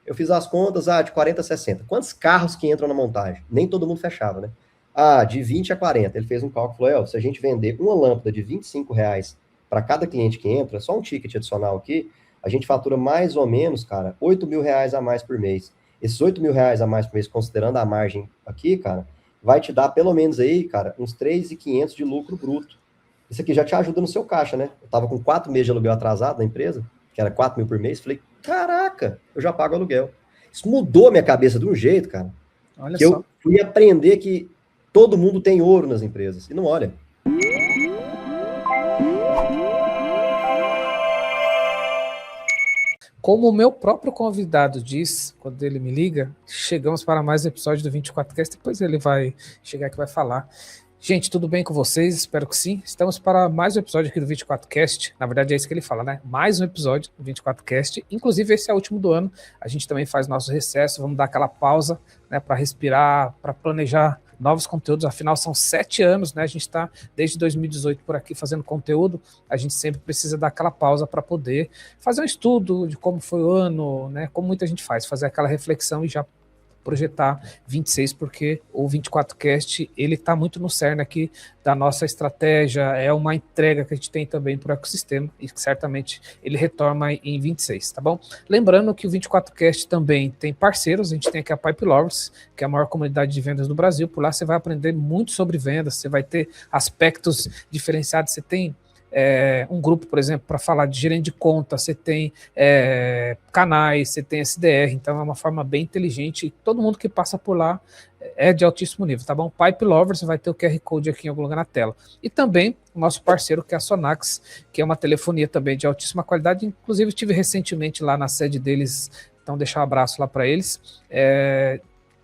Eu fiz as contas, de 40 a 60. Quantos carros que entram na montagem? Nem todo mundo fechava, né? De 20 a 40. Ele fez um cálculo, falou, se a gente vender uma lâmpada de R$ 25 para cada cliente que entra, só um ticket adicional aqui, a gente fatura mais ou menos, cara, R$ 8.000 a mais por mês. Esses R$ 8.000 a mais por mês, considerando a margem aqui, cara, vai te dar pelo menos aí, cara, uns 3.500 de lucro bruto. Isso aqui já te ajuda no seu caixa, né? Eu tava com 4 meses de aluguel atrasado na empresa, que era 4 mil por mês. Falei, caraca, eu já pago aluguel. Isso mudou a minha cabeça de um jeito, cara. Olha que só. Eu fui aprender que todo mundo tem ouro nas empresas. E não olha. Como o meu próprio convidado diz, quando ele me liga, chegamos para mais um episódio do 24Cast, depois ele vai chegar aqui e vai falar. Gente, tudo bem com vocês? Espero que sim. Estamos para mais um episódio aqui do 24Cast. Na verdade é isso que ele fala, né? Mais um episódio do 24Cast. Inclusive esse é o último do ano. A gente também faz nosso recesso, vamos dar aquela pausa, né, para respirar, para planejar novos conteúdos. Afinal são 7 anos, né? A gente está desde 2018 por aqui fazendo conteúdo. A gente sempre precisa dar aquela pausa para poder fazer um estudo de como foi o ano, né? Como muita gente faz, fazer aquela reflexão e já projetar 26, porque o 24Cast, ele está muito no cerne aqui da nossa estratégia, é uma entrega que a gente tem também para o ecossistema, e certamente ele retorna em 26, tá bom? Lembrando que o 24Cast também tem parceiros, a gente tem aqui a Pipe Lovers, que é a maior comunidade de vendas do Brasil. Por lá você vai aprender muito sobre vendas, você vai ter aspectos diferenciados, você tem um grupo, por exemplo, para falar de gerente de conta, você tem canais, você tem SDR, então é uma forma bem inteligente, e todo mundo que passa por lá é de altíssimo nível, tá bom? Pipe Lovers, você vai ter o QR Code aqui em algum lugar na tela. E também o nosso parceiro, que é a Sonax, que é uma telefonia também de altíssima qualidade, inclusive estive recentemente lá na sede deles, então deixar um abraço lá para eles.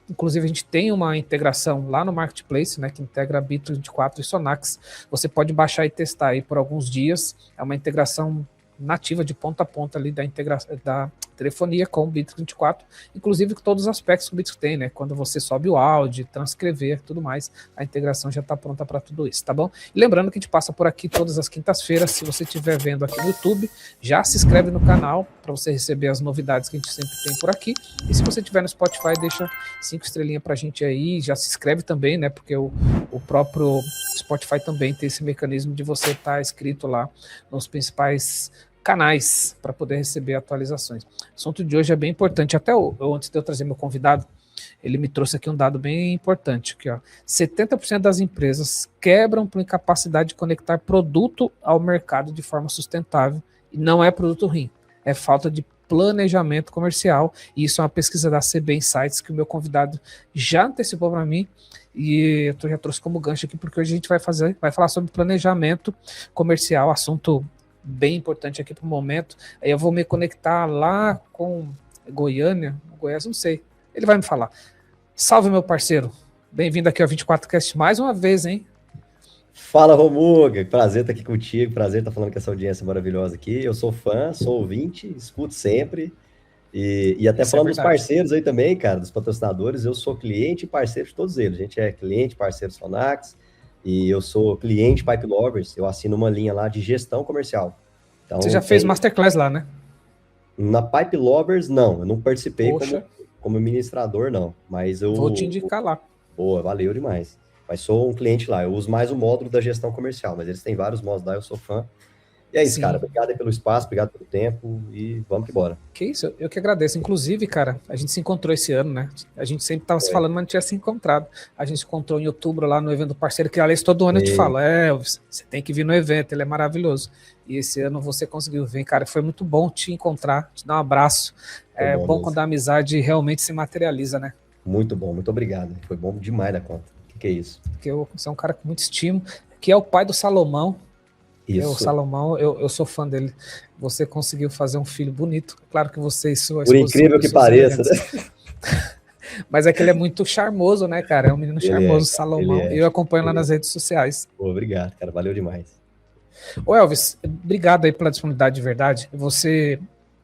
Inclusive, a gente tem uma integração lá no Marketplace, né, que integra a Bit24 e Sonax. Você pode baixar e testar aí por alguns dias. É uma integração nativa de ponta a ponta ali da telefonia com o Bit24, inclusive com todos os aspectos que o Bit tem, né? Quando você sobe o áudio, transcrever, tudo mais, a integração já está pronta para tudo isso, tá bom? E lembrando que a gente passa por aqui todas as quintas-feiras. Se você estiver vendo aqui no YouTube, já se inscreve no canal para você receber as novidades que a gente sempre tem por aqui. E se você estiver no Spotify, deixa 5 estrelinhas para a gente aí, já se inscreve também, né? Porque o próprio Spotify também tem esse mecanismo de você estar inscrito lá nos principais canais para poder receber atualizações. O assunto de hoje é bem importante. Até antes de eu trazer meu convidado, ele me trouxe aqui um dado bem importante. Aqui, ó. 70% das empresas quebram por incapacidade de conectar produto ao mercado de forma sustentável. E não é produto ruim, é falta de planejamento comercial. E isso é uma pesquisa da CB Insights que o meu convidado já antecipou para mim. E eu já trouxe como gancho aqui, porque hoje a gente vai falar sobre planejamento comercial, assunto bem importante aqui para o momento. Aí eu vou me conectar lá com Goiânia, Goiás, não sei. Ele vai me falar. Salve, meu parceiro. Bem-vindo aqui ao 24Cast mais uma vez, hein? Fala, Romuga. Prazer estar aqui contigo. Prazer estar falando com essa audiência maravilhosa aqui. Eu sou fã, sou ouvinte, escuto sempre. E até falando dos parceiros aí também, cara, dos patrocinadores. Eu sou cliente e parceiro de todos eles. A gente é cliente, parceiro Sonax. E eu sou cliente Pipe Lovers, eu assino uma linha lá de gestão comercial. Então, você já fez Masterclass lá, né? Na Pipe Lovers, não. Eu não participei como administrador, não. Mas eu... Vou te indicar lá. Boa, valeu demais. Mas sou um cliente lá. Eu uso mais o módulo da gestão comercial, mas eles têm vários módulos lá, eu sou fã. E é isso, sim, cara. Obrigado aí pelo espaço, obrigado pelo tempo e vamos que bora. Que isso, eu que agradeço. Inclusive, cara, a gente se encontrou esse ano, né? A gente sempre tava se falando, mas não tinha se encontrado. A gente se encontrou em outubro lá no evento do parceiro, que aliás todo ano eu te falo, você tem que vir no evento, ele é maravilhoso. E esse ano você conseguiu vir, cara. Foi muito bom te encontrar, te dar um abraço. É bom quando a amizade realmente se materializa, né? Muito bom, muito obrigado. Foi bom demais da conta. O que é isso? Porque você é um cara com muito estímulo, que é o pai do Salomão. Isso. O Salomão, eu sou fã dele. Você conseguiu fazer um filho bonito. Claro que você e sua esposa... Por incrível que pareça, né? Mas é que ele é muito charmoso, né, cara? É um menino charmoso, Salomão. Eu acompanho lá nas redes sociais. Pô, obrigado, cara. Valeu demais. Ô, Elvis, obrigado aí pela disponibilidade de verdade. Você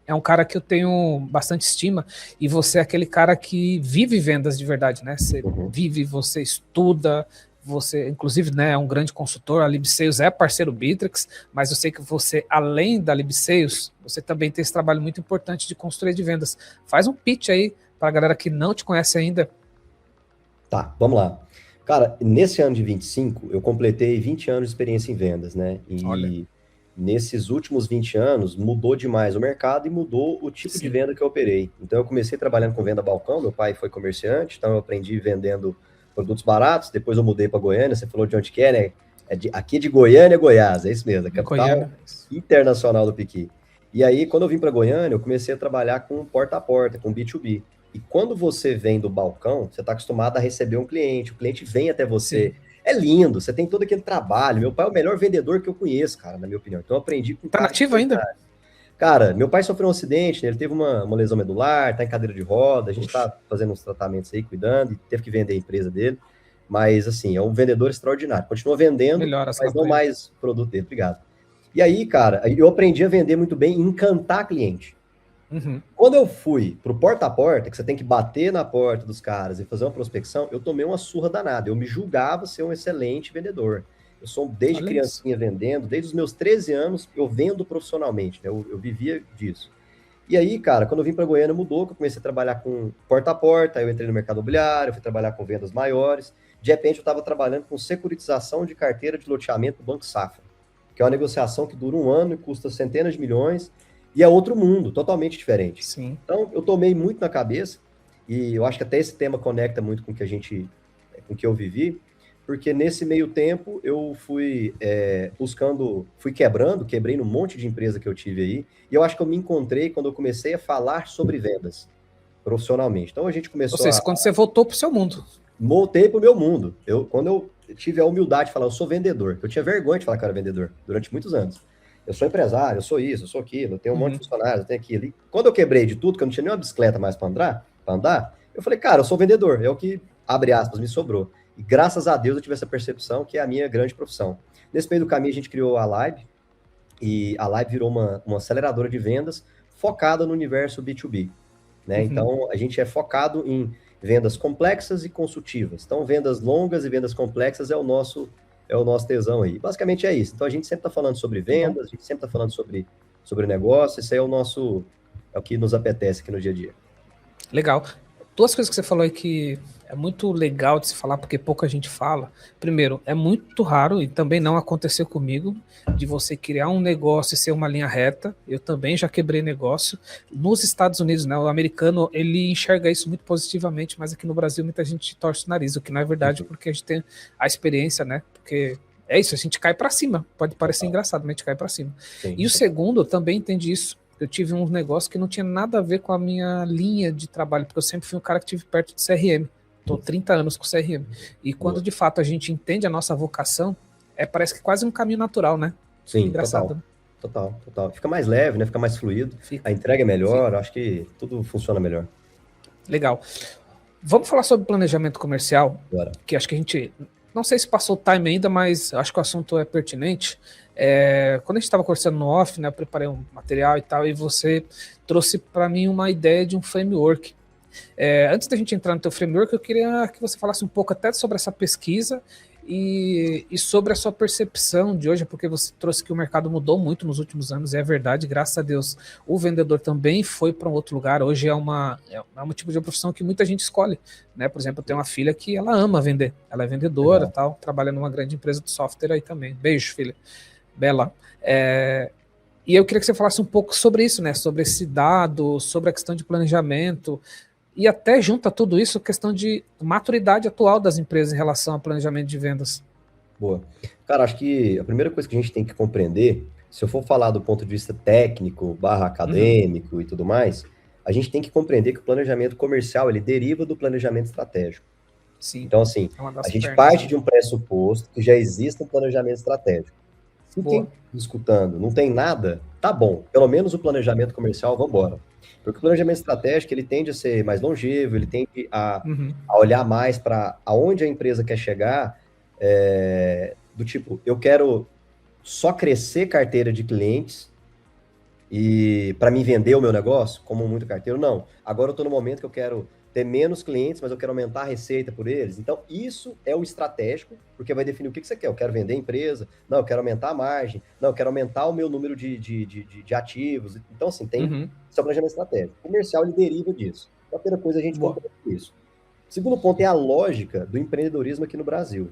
é um cara que eu tenho bastante estima e você é aquele cara que vive vendas de verdade, né? Você vive, você estuda, você, inclusive, né, é um grande consultor, a LibSales é parceiro Bittrex, mas eu sei que você, além da LibSales, você também tem esse trabalho muito importante de consultoria de vendas. Faz um pitch aí para a galera que não te conhece ainda. Tá, vamos lá. Cara, nesse ano de 25, eu completei 20 anos de experiência em vendas, né? Olha, E nesses últimos 20 anos, mudou demais o mercado e mudou o tipo de sim, venda que eu operei. Então, eu comecei trabalhando com venda balcão, meu pai foi comerciante, então eu aprendi vendendo produtos baratos, depois eu mudei para Goiânia, você falou de onde que é, né? Aqui de Goiânia, Goiás, é isso mesmo, a capital Goiânia. internacional do Piqui. E aí, quando eu vim para Goiânia, eu comecei a trabalhar com porta a porta, com B2B. E quando você vem do balcão, você está acostumado a receber um cliente, o cliente vem até você. Sim. É lindo, você tem todo aquele trabalho. Meu pai é o melhor vendedor que eu conheço, cara, na minha opinião. Então eu aprendi com um Tá cara de nativo ainda? verdade. Cara, meu pai sofreu um acidente, né? Ele teve uma lesão medular, tá em cadeira de roda, a gente Puxa, tá fazendo uns tratamentos aí, cuidando, e teve que vender a empresa dele. Mas, assim, é um vendedor extraordinário. Continua vendendo, melhoras lá mas não pra ele. mais produto dele. Obrigado. E aí, cara, eu aprendi a vender muito bem e encantar cliente. Uhum. Quando eu fui pro porta a porta, que você tem que bater na porta dos caras e fazer uma prospecção, eu tomei uma surra danada. Eu me julgava ser um excelente vendedor. Eu sou desde Olha isso. criancinha vendendo, desde os meus 13 anos eu vendo profissionalmente, né? Eu vivia disso. E aí, cara, quando eu vim para Goiânia mudou, que eu comecei a trabalhar com porta a porta, aí eu entrei no mercado imobiliário, fui trabalhar com vendas maiores. De repente eu estava trabalhando com securitização de carteira de loteamento do Banco Safra, que é uma negociação que dura um ano e custa centenas de milhões, e é outro mundo, totalmente diferente. Sim. Então, eu tomei muito na cabeça, e eu acho que até esse tema conecta muito com o que com o que eu vivi, porque nesse meio tempo eu fui buscando, fui quebrei num monte de empresa que eu tive aí, e eu acho que eu me encontrei quando eu comecei a falar sobre vendas profissionalmente. Então a gente Ou começou seja, quando você voltou pro seu mundo. Voltei pro meu mundo. Quando eu tive a humildade de falar, eu sou vendedor, eu tinha vergonha de falar que eu era vendedor durante muitos anos. Eu sou empresário, eu sou isso, eu sou aquilo, eu tenho um monte de funcionários, eu tenho aquilo. E quando eu quebrei de tudo, que eu não tinha nem uma bicicleta mais para andar, eu falei, cara, eu sou vendedor, é o que, abre aspas, me sobrou. E graças a Deus eu tive essa percepção, que é a minha grande profissão. Nesse meio do caminho a gente criou a Live, e a Live virou uma aceleradora de vendas focada no universo B2B, né? Uhum. Então, a gente é focado em vendas complexas e consultivas. Então, vendas longas e vendas complexas é o nosso tesão aí. Basicamente é isso. Então, a gente sempre está falando sobre Que bom. vendas, a gente sempre está falando sobre negócio, isso aí é o que nos apetece aqui no dia a dia. Legal. Duas coisas que você falou aí que é muito legal de se falar, porque pouca gente fala. Primeiro, é muito raro, e também não aconteceu comigo, de você criar um negócio e ser uma linha reta. Eu também já quebrei negócio. Nos Estados Unidos, né, o americano, ele enxerga isso muito positivamente, mas aqui no Brasil muita gente torce o nariz, o que não é verdade, porque a gente tem a experiência, né? Porque é isso, a gente cai para cima. Pode parecer engraçado, mas a gente cai para cima. Sim. E o segundo, eu também entendi isso. Eu tive um negócio que não tinha nada a ver com a minha linha de trabalho, porque eu sempre fui um cara que tive perto de CRM. Estou 30 anos com CRM. E quando de fato a gente entende a nossa vocação, parece que quase um caminho natural, né? Sim, Engraçado, né? total. Fica mais leve, né? Fica mais fluido. Fica, A entrega é melhor, fica. acho que tudo funciona melhor. Legal. Vamos falar sobre planejamento comercial, Bora. que acho que a gente, não sei se passou o time ainda, mas acho que o assunto é pertinente. Quando a gente estava conversando no off, né, eu preparei um material e tal, e você trouxe para mim uma ideia de um framework. Antes da gente entrar no teu framework, eu queria que você falasse um pouco até sobre essa pesquisa e sobre a sua percepção de hoje, porque você trouxe que o mercado mudou muito nos últimos anos, é verdade, graças a Deus. O vendedor também foi para um outro lugar. Hoje é um tipo de profissão que muita gente escolhe, né? Por exemplo, eu tenho uma filha que ela ama vender, ela é vendedora, Legal. tal, trabalha numa grande empresa de software aí também. Beijo, filha. Bela. E eu queria que você falasse um pouco sobre isso, né? Sobre esse dado, sobre a questão de planejamento, e até junta tudo isso a questão de maturidade atual das empresas em relação ao planejamento de vendas. Boa. Cara, acho que a primeira coisa que a gente tem que compreender, se eu for falar do ponto de vista técnico, barra acadêmico e tudo mais, a gente tem que compreender que o planejamento comercial, ele deriva do planejamento estratégico. Sim. Então, assim, É uma das a gente pernas, parte né? de um pressuposto que já existe um planejamento estratégico. Se Boa. quem está escutando não tem nada, tá bom. Pelo menos o planejamento comercial, vamos embora. Porque o planejamento estratégico, ele tende a ser mais longevo, ele tende a olhar mais para aonde a empresa quer chegar, do tipo, eu quero só crescer carteira de clientes e para mim vender o meu negócio, como muito carteiro, não. Agora eu estou no momento que eu quero ter menos clientes, mas eu quero aumentar a receita por eles. Então, isso é o estratégico, porque vai definir o que você quer. Eu quero vender a empresa, não, eu quero aumentar a margem, não, eu quero aumentar o meu número de ativos. Então, assim, tem seu planejamento estratégico. O comercial, ele deriva disso. Então, a primeira coisa, a gente compreende isso. O segundo ponto é a lógica do empreendedorismo aqui no Brasil.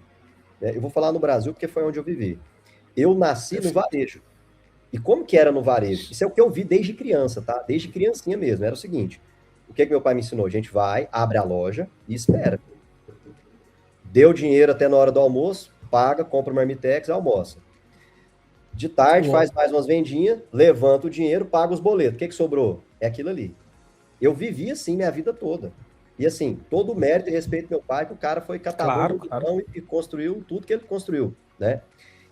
Eu vou falar no Brasil porque foi onde eu vivi. Eu nasci no varejo. E como que era no varejo? Isso é o que eu vi desde criança, tá? Desde criancinha mesmo. Era o seguinte, o que meu pai me ensinou? A gente vai, abre a loja e espera. Deu dinheiro até na hora do almoço, paga, compra o marmitex, almoça. De tarde, faz mais umas vendinhas, levanta o dinheiro, paga os boletos. O que sobrou? É aquilo ali. Eu vivi assim minha vida toda. E assim, todo o mérito e respeito do meu pai, que o cara foi catador do chão e construiu tudo que ele construiu, né?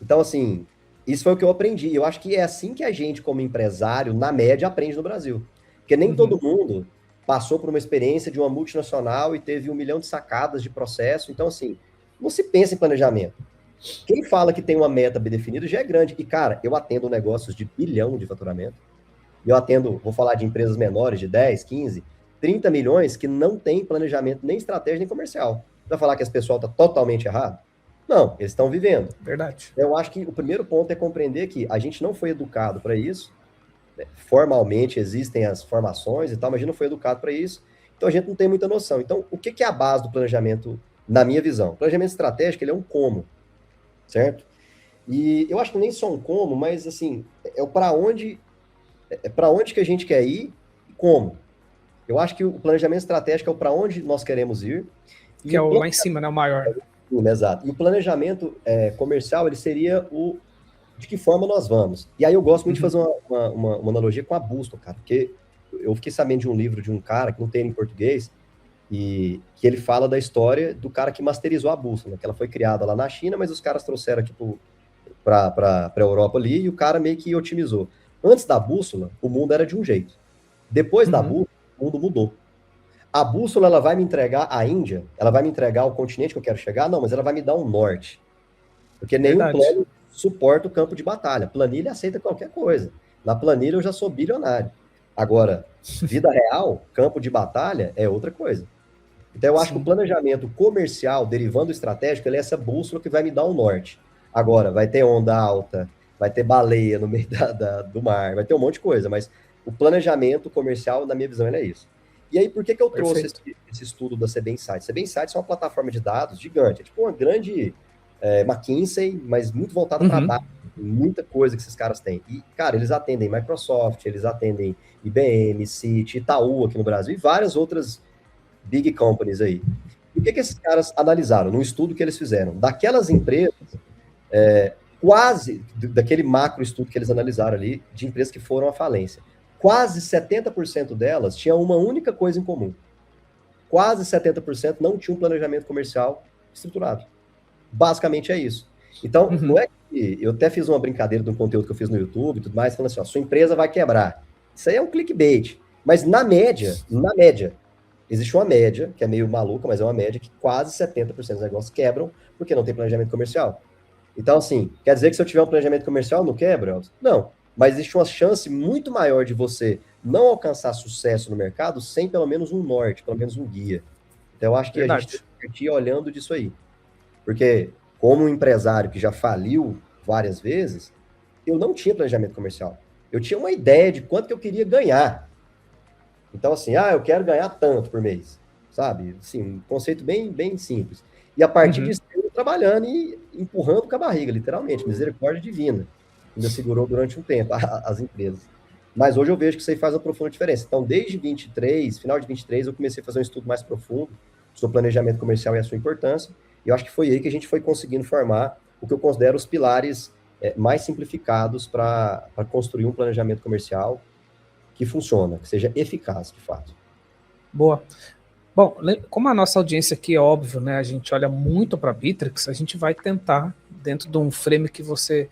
Então, assim, isso foi o que eu aprendi. Eu acho que é assim que a gente, como empresário, na média, aprende no Brasil. Porque nem todo mundo passou por uma experiência de uma multinacional e teve 1 milhão de sacadas de processo. Então, assim, não se pensa em planejamento. Quem fala que tem uma meta bem definida já é grande. E, cara, eu atendo negócios de bilhão de faturamento. Eu atendo, vou falar de empresas menores, de 10, 15, 30 milhões, que não tem planejamento nem estratégia nem comercial. Vai falar que esse pessoal está totalmente errado? Não, eles estão vivendo. Verdade. Eu acho que o primeiro ponto é compreender que a gente não foi educado para isso. Formalmente existem as formações e tal, mas a gente não foi educado para isso. Então a gente não tem muita noção. Então, o que é a base do planejamento, na minha visão? O planejamento estratégico, ele é um como, certo? E eu acho que nem só um como, mas assim, é o para onde que a gente quer ir e como. Eu acho que o planejamento estratégico é o para onde nós queremos ir. Que é o lá em cima, né? O maior. Sim, exato. E o planejamento comercial, ele seria o de que forma nós vamos. E aí eu gosto muito de fazer uma analogia com a bússola, cara, porque eu fiquei sabendo de um livro de um cara que não tem em português, e que ele fala da história do cara que masterizou a bússola, que ela foi criada lá na China, mas os caras trouxeram aqui para a Europa ali, e o cara meio que otimizou. Antes da bússola, o mundo era de um jeito. Depois da bússola, o mundo mudou. A bússola, ela vai me entregar a Índia, ela vai me entregar o continente que eu quero chegar? Não, mas ela vai me dar um norte. Porque nenhum plano suporta o campo de batalha. Planilha aceita qualquer coisa. Na planilha eu já sou bilionário. Agora, vida real, campo de batalha é outra coisa. Então eu acho que o planejamento comercial, derivando estratégico, ele é essa bússola que vai me dar um norte. Agora, vai ter onda alta, vai ter baleia no meio do mar, vai ter um monte de coisa, mas o planejamento comercial, na minha visão, ele é isso. E aí, por que eu trouxe esse estudo da CB Insights? CB Insights é uma plataforma de dados gigante, é tipo uma grande McKinsey, mas muito voltada para dados, muita coisa que esses caras têm. E, cara, eles atendem Microsoft, eles atendem IBM, Citi, Itaú aqui no Brasil e várias outras big companies aí. E o que esses caras analisaram no estudo que eles fizeram? Daquelas empresas, quase, daquele macro estudo que eles analisaram ali, de empresas que foram à falência, quase 70% delas tinham uma única coisa em comum. Quase 70% não tinham um planejamento comercial estruturado. Basicamente é isso. Então, não é que... Eu até fiz uma brincadeira de um conteúdo que eu fiz no YouTube e tudo mais, falando assim, ó, sua empresa vai quebrar. Isso aí é um clickbait. Mas na média, existe uma média, que é meio maluca, mas é uma média, que quase 70% dos negócios quebram porque não tem planejamento comercial. Então, assim, quer dizer que se eu tiver um planejamento comercial, não quebra? Não. Mas existe uma chance muito maior de você não alcançar sucesso no mercado sem pelo menos um norte, pelo menos um guia. Então, eu acho que a gente tem que partir olhando disso aí. Porque, como um empresário que já faliu várias vezes, eu não tinha planejamento comercial. Eu tinha uma ideia de quanto que eu queria ganhar. Então, assim, eu quero ganhar tanto por mês, sabe? Assim, um conceito bem, bem simples. E a partir disso, eu trabalhando e empurrando com a barriga, literalmente, misericórdia divina. Ainda segurou durante um tempo as empresas. Mas hoje eu vejo que isso aí faz uma profunda diferença. Então, desde 23, final de 23, eu comecei a fazer um estudo mais profundo sobre planejamento comercial e a sua importância. E eu acho que foi aí que a gente foi conseguindo formar o que eu considero os pilares mais simplificados para construir um planejamento comercial que funciona, que seja eficaz, de fato. Boa. Bom, como a nossa audiência aqui é óbvio, né, a gente olha muito para a Bittrex, a gente vai tentar, dentro de um frame que você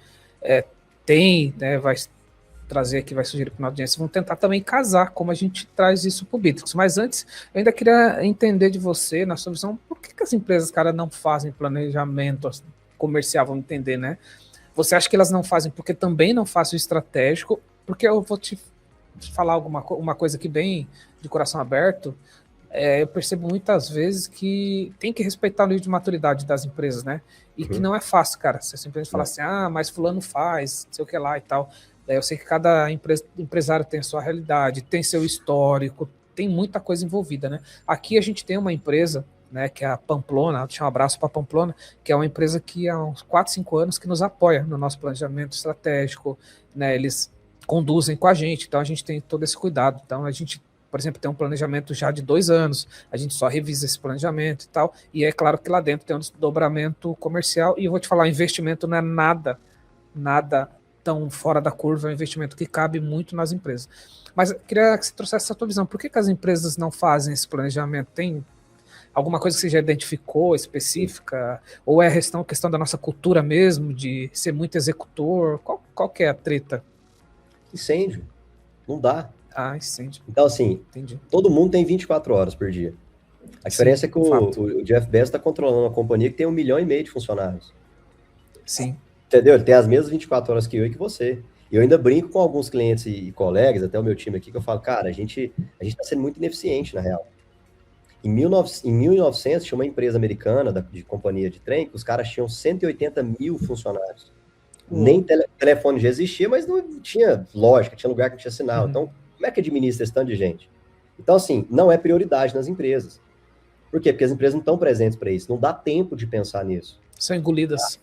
tem, né, vai trazer aqui, vai sugerir para a audiência, vamos tentar também casar como a gente traz isso para o Bittrex. Mas antes, eu ainda queria entender de você, na sua visão, por que as empresas, cara, não fazem planejamento comercial, vamos entender, né? Você acha que elas não fazem porque também não fazem o estratégico, Porque eu vou te falar uma coisa aqui bem de coração aberto. Eu percebo muitas vezes que tem que respeitar o nível de maturidade das empresas, né? E que não é fácil, cara. Você simplesmente fala assim, mas fulano faz, não sei o que lá e tal. Eu sei que cada empresário tem a sua realidade, tem seu histórico, tem muita coisa envolvida, né? Aqui a gente tem uma empresa, né, que é a Pamplona, deixa um abraço para a Pamplona, que é uma empresa que há uns 4, 5 anos que nos apoia no nosso planejamento estratégico, né? Eles conduzem com a gente, então a gente tem todo esse cuidado. Então a gente, por exemplo, tem um planejamento já de 2 anos, a gente só revisa esse planejamento e tal, e é claro que lá dentro tem um desdobramento comercial, e eu vou te falar, o investimento não é nada tão fora da curva, é um investimento que cabe muito nas empresas. Mas eu queria que você trouxesse essa tua visão, por que as empresas não fazem esse planejamento? Tem alguma coisa que você já identificou específica, ou é a questão da nossa cultura mesmo, de ser muito executor? Qual que é a treta? Incêndio. Não dá. Incêndio. Então, assim, entendi. Todo mundo tem 24 horas por dia. A diferença é que o Jeff Bezos está controlando uma companhia que tem 1,5 milhão de funcionários. Sim. Entendeu? Ele tem as mesmas 24 horas que eu e que você. E eu ainda brinco com alguns clientes e colegas, até o meu time aqui, que eu falo, cara, a gente está sendo muito ineficiente, na real. Em 1900, tinha uma empresa americana de companhia de trem, que os caras tinham 180 mil funcionários. Nem telefone já existia, mas não tinha lógica, tinha lugar que não tinha sinal. Então, como é que administra esse tanto de gente? Então, assim, não é prioridade nas empresas. Por quê? Porque as empresas não estão presentes para isso. Não dá tempo de pensar nisso. São engolidas.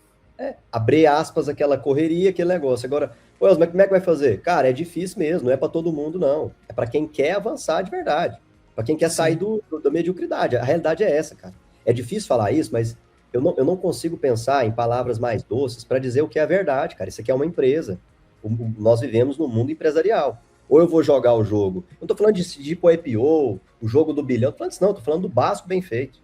Abrir aspas, aquela correria, aquele negócio. Agora, mas como é que vai fazer? Cara, é difícil mesmo, não é para todo mundo, não. É para quem quer avançar de verdade. Para quem quer sair da mediocridade. A realidade é essa, cara. É difícil falar isso, mas eu não consigo pensar em palavras mais doces para dizer o que é a verdade, cara. Isso aqui é uma empresa. Nós vivemos no mundo empresarial. Ou eu vou jogar o jogo. Eu não tô falando de ir pro IPO, o jogo do bilhão. Tô falando disso, não. Tô falando do básico bem feito.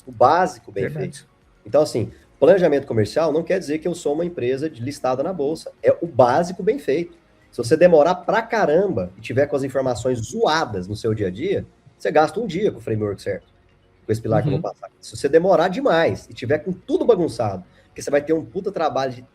O básico bem feito. Então, assim, planejamento comercial não quer dizer que eu sou uma empresa listada na bolsa. É o básico bem feito. Se você demorar pra caramba e tiver com as informações zoadas no seu dia a dia, você gasta um dia com o framework certo. Com esse pilar que eu vou passar. Se você demorar demais e tiver com tudo bagunçado, porque você vai ter um puta trabalho de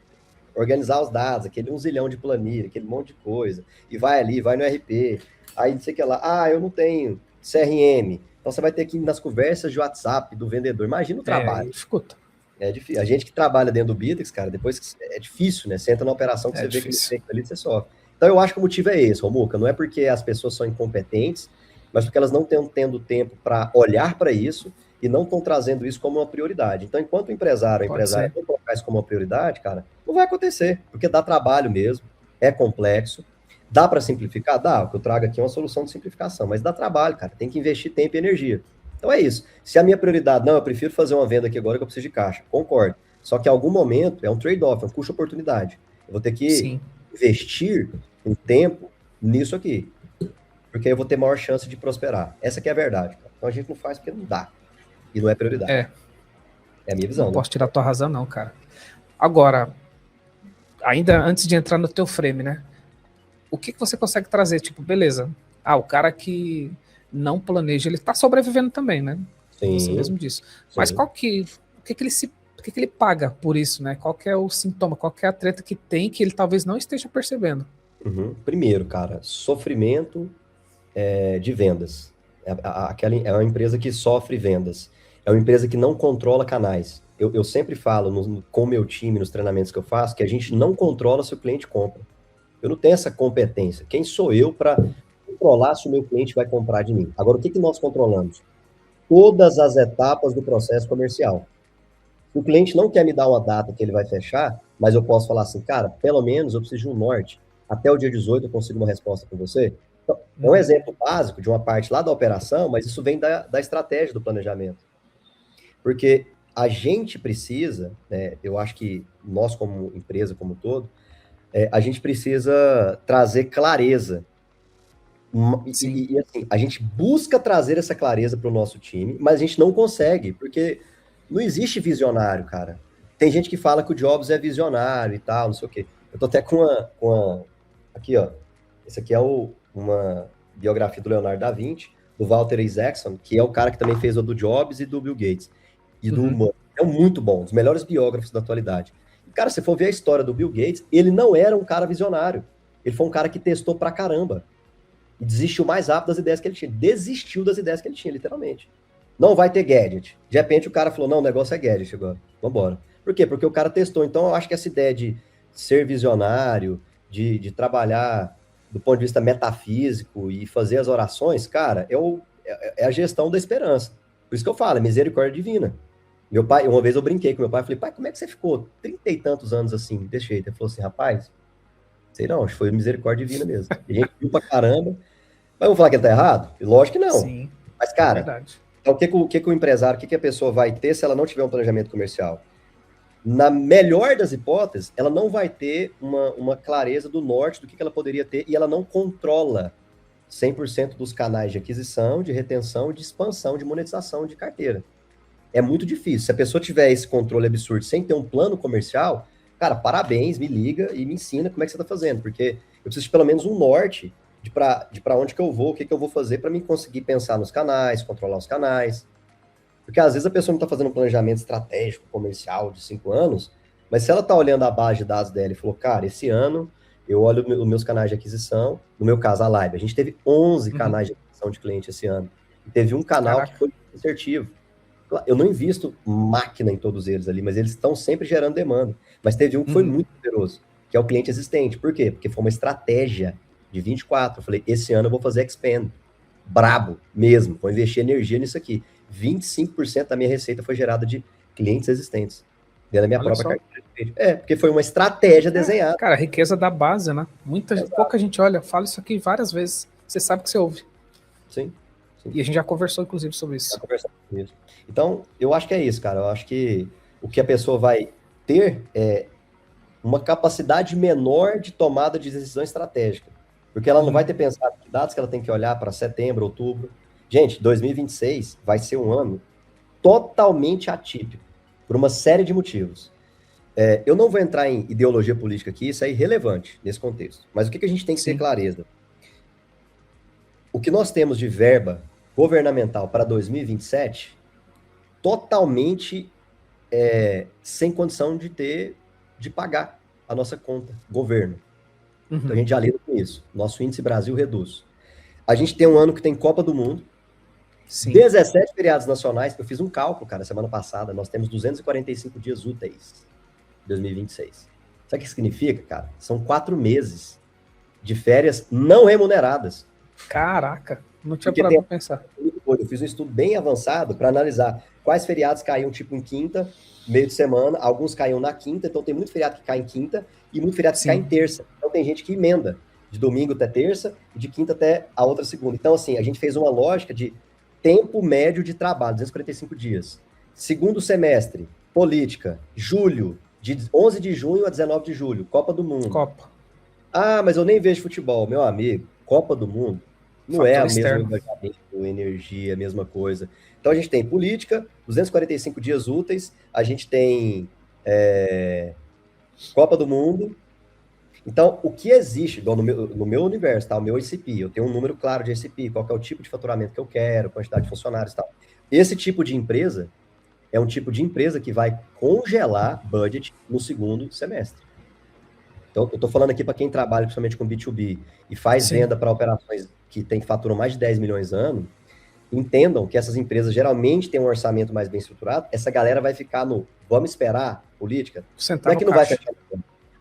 organizar os dados, aquele 1 zilhão de planilha, aquele monte de coisa, e vai ali, vai no RP, aí não sei o que lá, eu não tenho CRM, então você vai ter que ir nas conversas de WhatsApp do vendedor, imagina o trabalho. Escuta. É difícil. A gente que trabalha dentro do Bittrex, cara, depois é difícil, né? Você entra na operação que você difícil. vê que ali você sofre. Então eu acho que o motivo é esse, Romuca, não é porque as pessoas são incompetentes, mas porque elas não estão tendo tempo para olhar para isso e não estão trazendo isso como uma prioridade. Então, enquanto o empresária não colocar isso como uma prioridade, cara, não vai acontecer, porque dá trabalho mesmo, é complexo, dá para simplificar? Dá, o que eu trago aqui é uma solução de simplificação, mas dá trabalho, cara, tem que investir tempo e energia. Então é isso. Se a minha prioridade, não, eu prefiro fazer uma venda aqui agora que eu preciso de caixa, concordo. Só que em algum momento é um trade-off, é um custo-oportunidade. Eu vou ter que investir um tempo nisso aqui, porque eu vou ter maior chance de prosperar. Essa que é a verdade, cara. Então a gente não faz porque não dá. E não é prioridade. É a minha visão. Não posso tirar a tua razão, não, cara. Agora, ainda antes de entrar no teu frame, né? O que você consegue trazer? Tipo, beleza. O cara que não planeja, ele tá sobrevivendo também, né? Sim. Você mesmo disse. Mas o que ele paga por isso, né? Qual que é o sintoma? Qual que é a treta que tem que ele talvez não esteja percebendo? Primeiro, cara, sofrimento de vendas. É uma empresa que sofre vendas. É uma empresa que não controla canais. Eu sempre falo com o meu time, nos treinamentos que eu faço, que a gente não controla se o cliente compra. Eu não tenho essa competência. Quem sou eu para controlar se o meu cliente vai comprar de mim? Agora, o que nós controlamos? Todas as etapas do processo comercial. Se o cliente não quer me dar uma data que ele vai fechar, mas eu posso falar assim, cara, pelo menos eu preciso de um norte. Até o dia 18 eu consigo uma resposta com você. Então, é um exemplo básico de uma parte lá da operação, mas isso vem da estratégia do planejamento. Porque a gente precisa, né, eu acho que nós como empresa como um todo, a gente precisa trazer clareza. E assim, a gente busca trazer essa clareza para o nosso time, mas a gente não consegue, porque não existe visionário, cara. Tem gente que fala que o Jobs é visionário e tal, não sei o quê. Eu tô até com aqui, ó. Esse aqui é uma biografia do Leonardo da Vinci, do Walter Isaacson, que é o cara que também fez o do Jobs e do Bill Gates. E do Musk. É muito bom, um dos melhores biógrafos da atualidade. E, cara, se for ver a história do Bill Gates, ele não era um cara visionário. Ele foi um cara que testou pra caramba. E desistiu mais rápido das ideias que ele tinha. Desistiu das ideias que ele tinha, literalmente. Não vai ter gadget. De repente o cara falou, não, o negócio é gadget agora. Vambora. Por quê? Porque o cara testou. Então eu acho que essa ideia de ser visionário, de trabalhar do ponto de vista metafísico e fazer as orações, cara, é a gestão da esperança. Por isso que eu falo, é misericórdia divina. Meu pai, uma vez eu brinquei com meu pai, falei, pai, como é que você ficou 30 e tantos anos assim, desse jeito? Ele falou assim, rapaz, sei não, acho que foi misericórdia divina mesmo. A gente viu pra caramba. Mas eu vou falar que ele tá errado? Lógico que não. Sim, Mas, é cara, verdade. então o que o empresário, o que a pessoa vai ter se ela não tiver um planejamento comercial? Na melhor das hipóteses, ela não vai ter uma clareza do norte do que ela poderia ter e ela não controla 100% dos canais de aquisição, de retenção, de expansão, de monetização de carteira. É muito difícil. Se a pessoa tiver esse controle absurdo sem ter um plano comercial, cara, parabéns, me liga e me ensina como é que você está fazendo, porque eu preciso de pelo menos um norte de para onde que eu vou, o que que eu vou fazer para mim conseguir pensar nos canais, controlar os canais. Porque às vezes a pessoa não está fazendo um planejamento estratégico, comercial de 5 anos, mas se ela está olhando a base de dados dela e falou, cara, esse ano eu olho os meus canais de aquisição, no meu caso a Live, a gente teve 11 canais de aquisição de cliente esse ano, e teve um canal que foi assertivo. Eu não invisto máquina em todos eles ali, mas eles estão sempre gerando demanda. Mas teve um que foi muito poderoso, que é o cliente existente. Por quê? Porque foi uma estratégia de 24. Eu falei, esse ano eu vou fazer expand. Brabo mesmo, vou investir energia nisso aqui. 25% da minha receita foi gerada de clientes existentes. Dentro da minha própria carteira. Porque foi uma estratégia desenhada. Cara, a riqueza da base, né? Pouca gente olha, fala isso aqui várias vezes. Você sabe que você ouve. Sim. E a gente já conversou, inclusive, sobre isso. Já conversamos sobre isso. Então, eu acho que é isso, cara. Eu acho que o que a pessoa vai ter é uma capacidade menor de tomada de decisão estratégica. Porque ela não vai ter pensado que dados que ela tem que olhar para setembro, outubro. Gente, 2026 vai ser um ano totalmente atípico, por uma série de motivos. Eu não vou entrar em ideologia política aqui, isso é irrelevante nesse contexto. Mas o que a gente tem que ter clareza? O que nós temos de verba governamental para 2027, totalmente sem condição de pagar a nossa conta, governo. Então a gente já lida com isso. Nosso índice Brasil reduz. A gente tem um ano que tem Copa do Mundo, 17 feriados nacionais, eu fiz um cálculo, cara, semana passada, nós temos 245 dias úteis em 2026. Sabe o que significa, cara? São 4 meses de férias não remuneradas. Caraca, não tinha parado pra pensar. Eu fiz um estudo bem avançado para analisar quais feriados caíam tipo em quinta, meio de semana, alguns caíam na quinta, então tem muito feriado que cai em quinta e muito feriado que cai em terça. Então tem gente que emenda de domingo até terça e de quinta até a outra segunda. Então assim, a gente fez uma lógica de tempo médio de trabalho, 245 dias. Segundo semestre, política, julho, de 11 de junho a 19 de julho, Copa do Mundo. Ah, mas eu nem vejo futebol, meu amigo. Copa do Mundo não é a mesma engajamento, energia, a mesma coisa. Então a gente tem política, 245 dias úteis, a gente tem Copa do Mundo. Então, o que existe no meu universo, tá? O meu ICP, eu tenho um número claro de ICP, qual que é o tipo de faturamento que eu quero, quantidade de funcionários e tal. Esse tipo de empresa é um tipo de empresa que vai congelar budget no segundo semestre. Então, eu estou falando aqui para quem trabalha principalmente com B2B e faz venda para operações que tem que faturar mais de 10 milhões ano, entendam que essas empresas geralmente têm um orçamento mais bem estruturado, essa galera vai ficar no vamos esperar política. Não é que não vai fechar.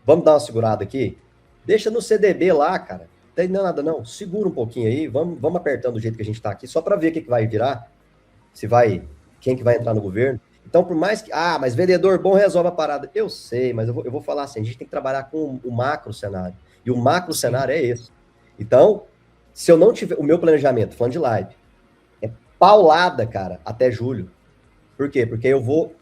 Vamos dar uma segurada aqui? Deixa no CDB lá, cara. Não tem nada não. Segura um pouquinho aí, vamos apertando do jeito que a gente está aqui, só para ver o que vai virar, quem que vai entrar no governo. Então, por mais que, mas vendedor bom resolve a parada. Eu sei, mas eu vou falar assim, a gente tem que trabalhar com o macro cenário. E o macro cenário é esse. Então, se eu não tiver o meu planejamento, falando de live, é paulada, cara, até julho. Por quê? Porque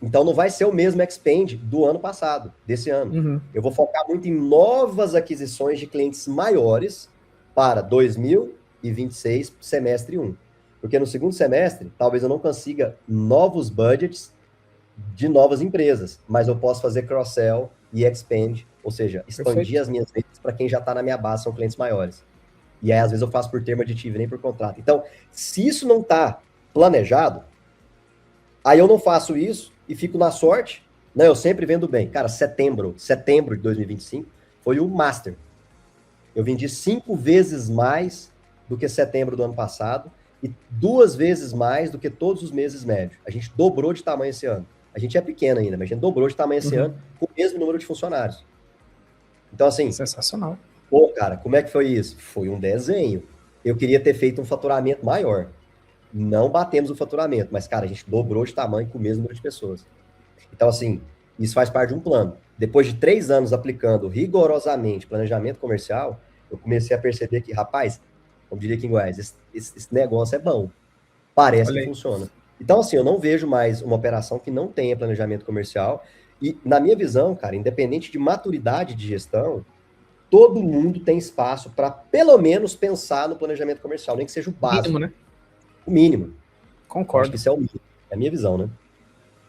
então não vai ser o mesmo expand do ano passado, desse ano. Eu vou focar muito em novas aquisições de clientes maiores para 2026, semestre 1. Porque no segundo semestre, talvez eu não consiga novos budgets de novas empresas, mas eu posso fazer cross-sell e expand, ou seja, expandir as minhas vendas para quem já está na minha base, são clientes maiores. E aí, às vezes, eu faço por termo aditivo, nem por contrato. Então, se isso não está planejado, aí eu não faço isso e fico na sorte. Não, eu sempre vendo bem. Cara, setembro de 2025 foi o master. Eu vendi 5 vezes mais do que setembro do ano passado e 2 vezes mais do que todos os meses médios. A gente dobrou de tamanho esse ano. A gente é pequeno ainda, mas a gente dobrou de tamanho esse ano com o mesmo número de funcionários. Então, assim... Sensacional. Pô, cara, como é que foi isso? Foi um desenho. Eu queria ter feito um faturamento maior. Não batemos o faturamento, mas, cara, a gente dobrou de tamanho com o mesmo número de pessoas. Então, assim, isso faz parte de um plano. Depois de 3 anos aplicando rigorosamente planejamento comercial, eu comecei a perceber que, rapaz, como diria aqui em Goiás, esse negócio é bom. Parece que funciona. Então, assim, eu não vejo mais uma operação que não tenha planejamento comercial. E, na minha visão, cara, independente de maturidade de gestão, todo mundo tem espaço para, pelo menos, pensar no planejamento comercial, nem que seja o básico. Mínimo, né? O mínimo. Concordo. Acho que isso é o mínimo. É a minha visão, né?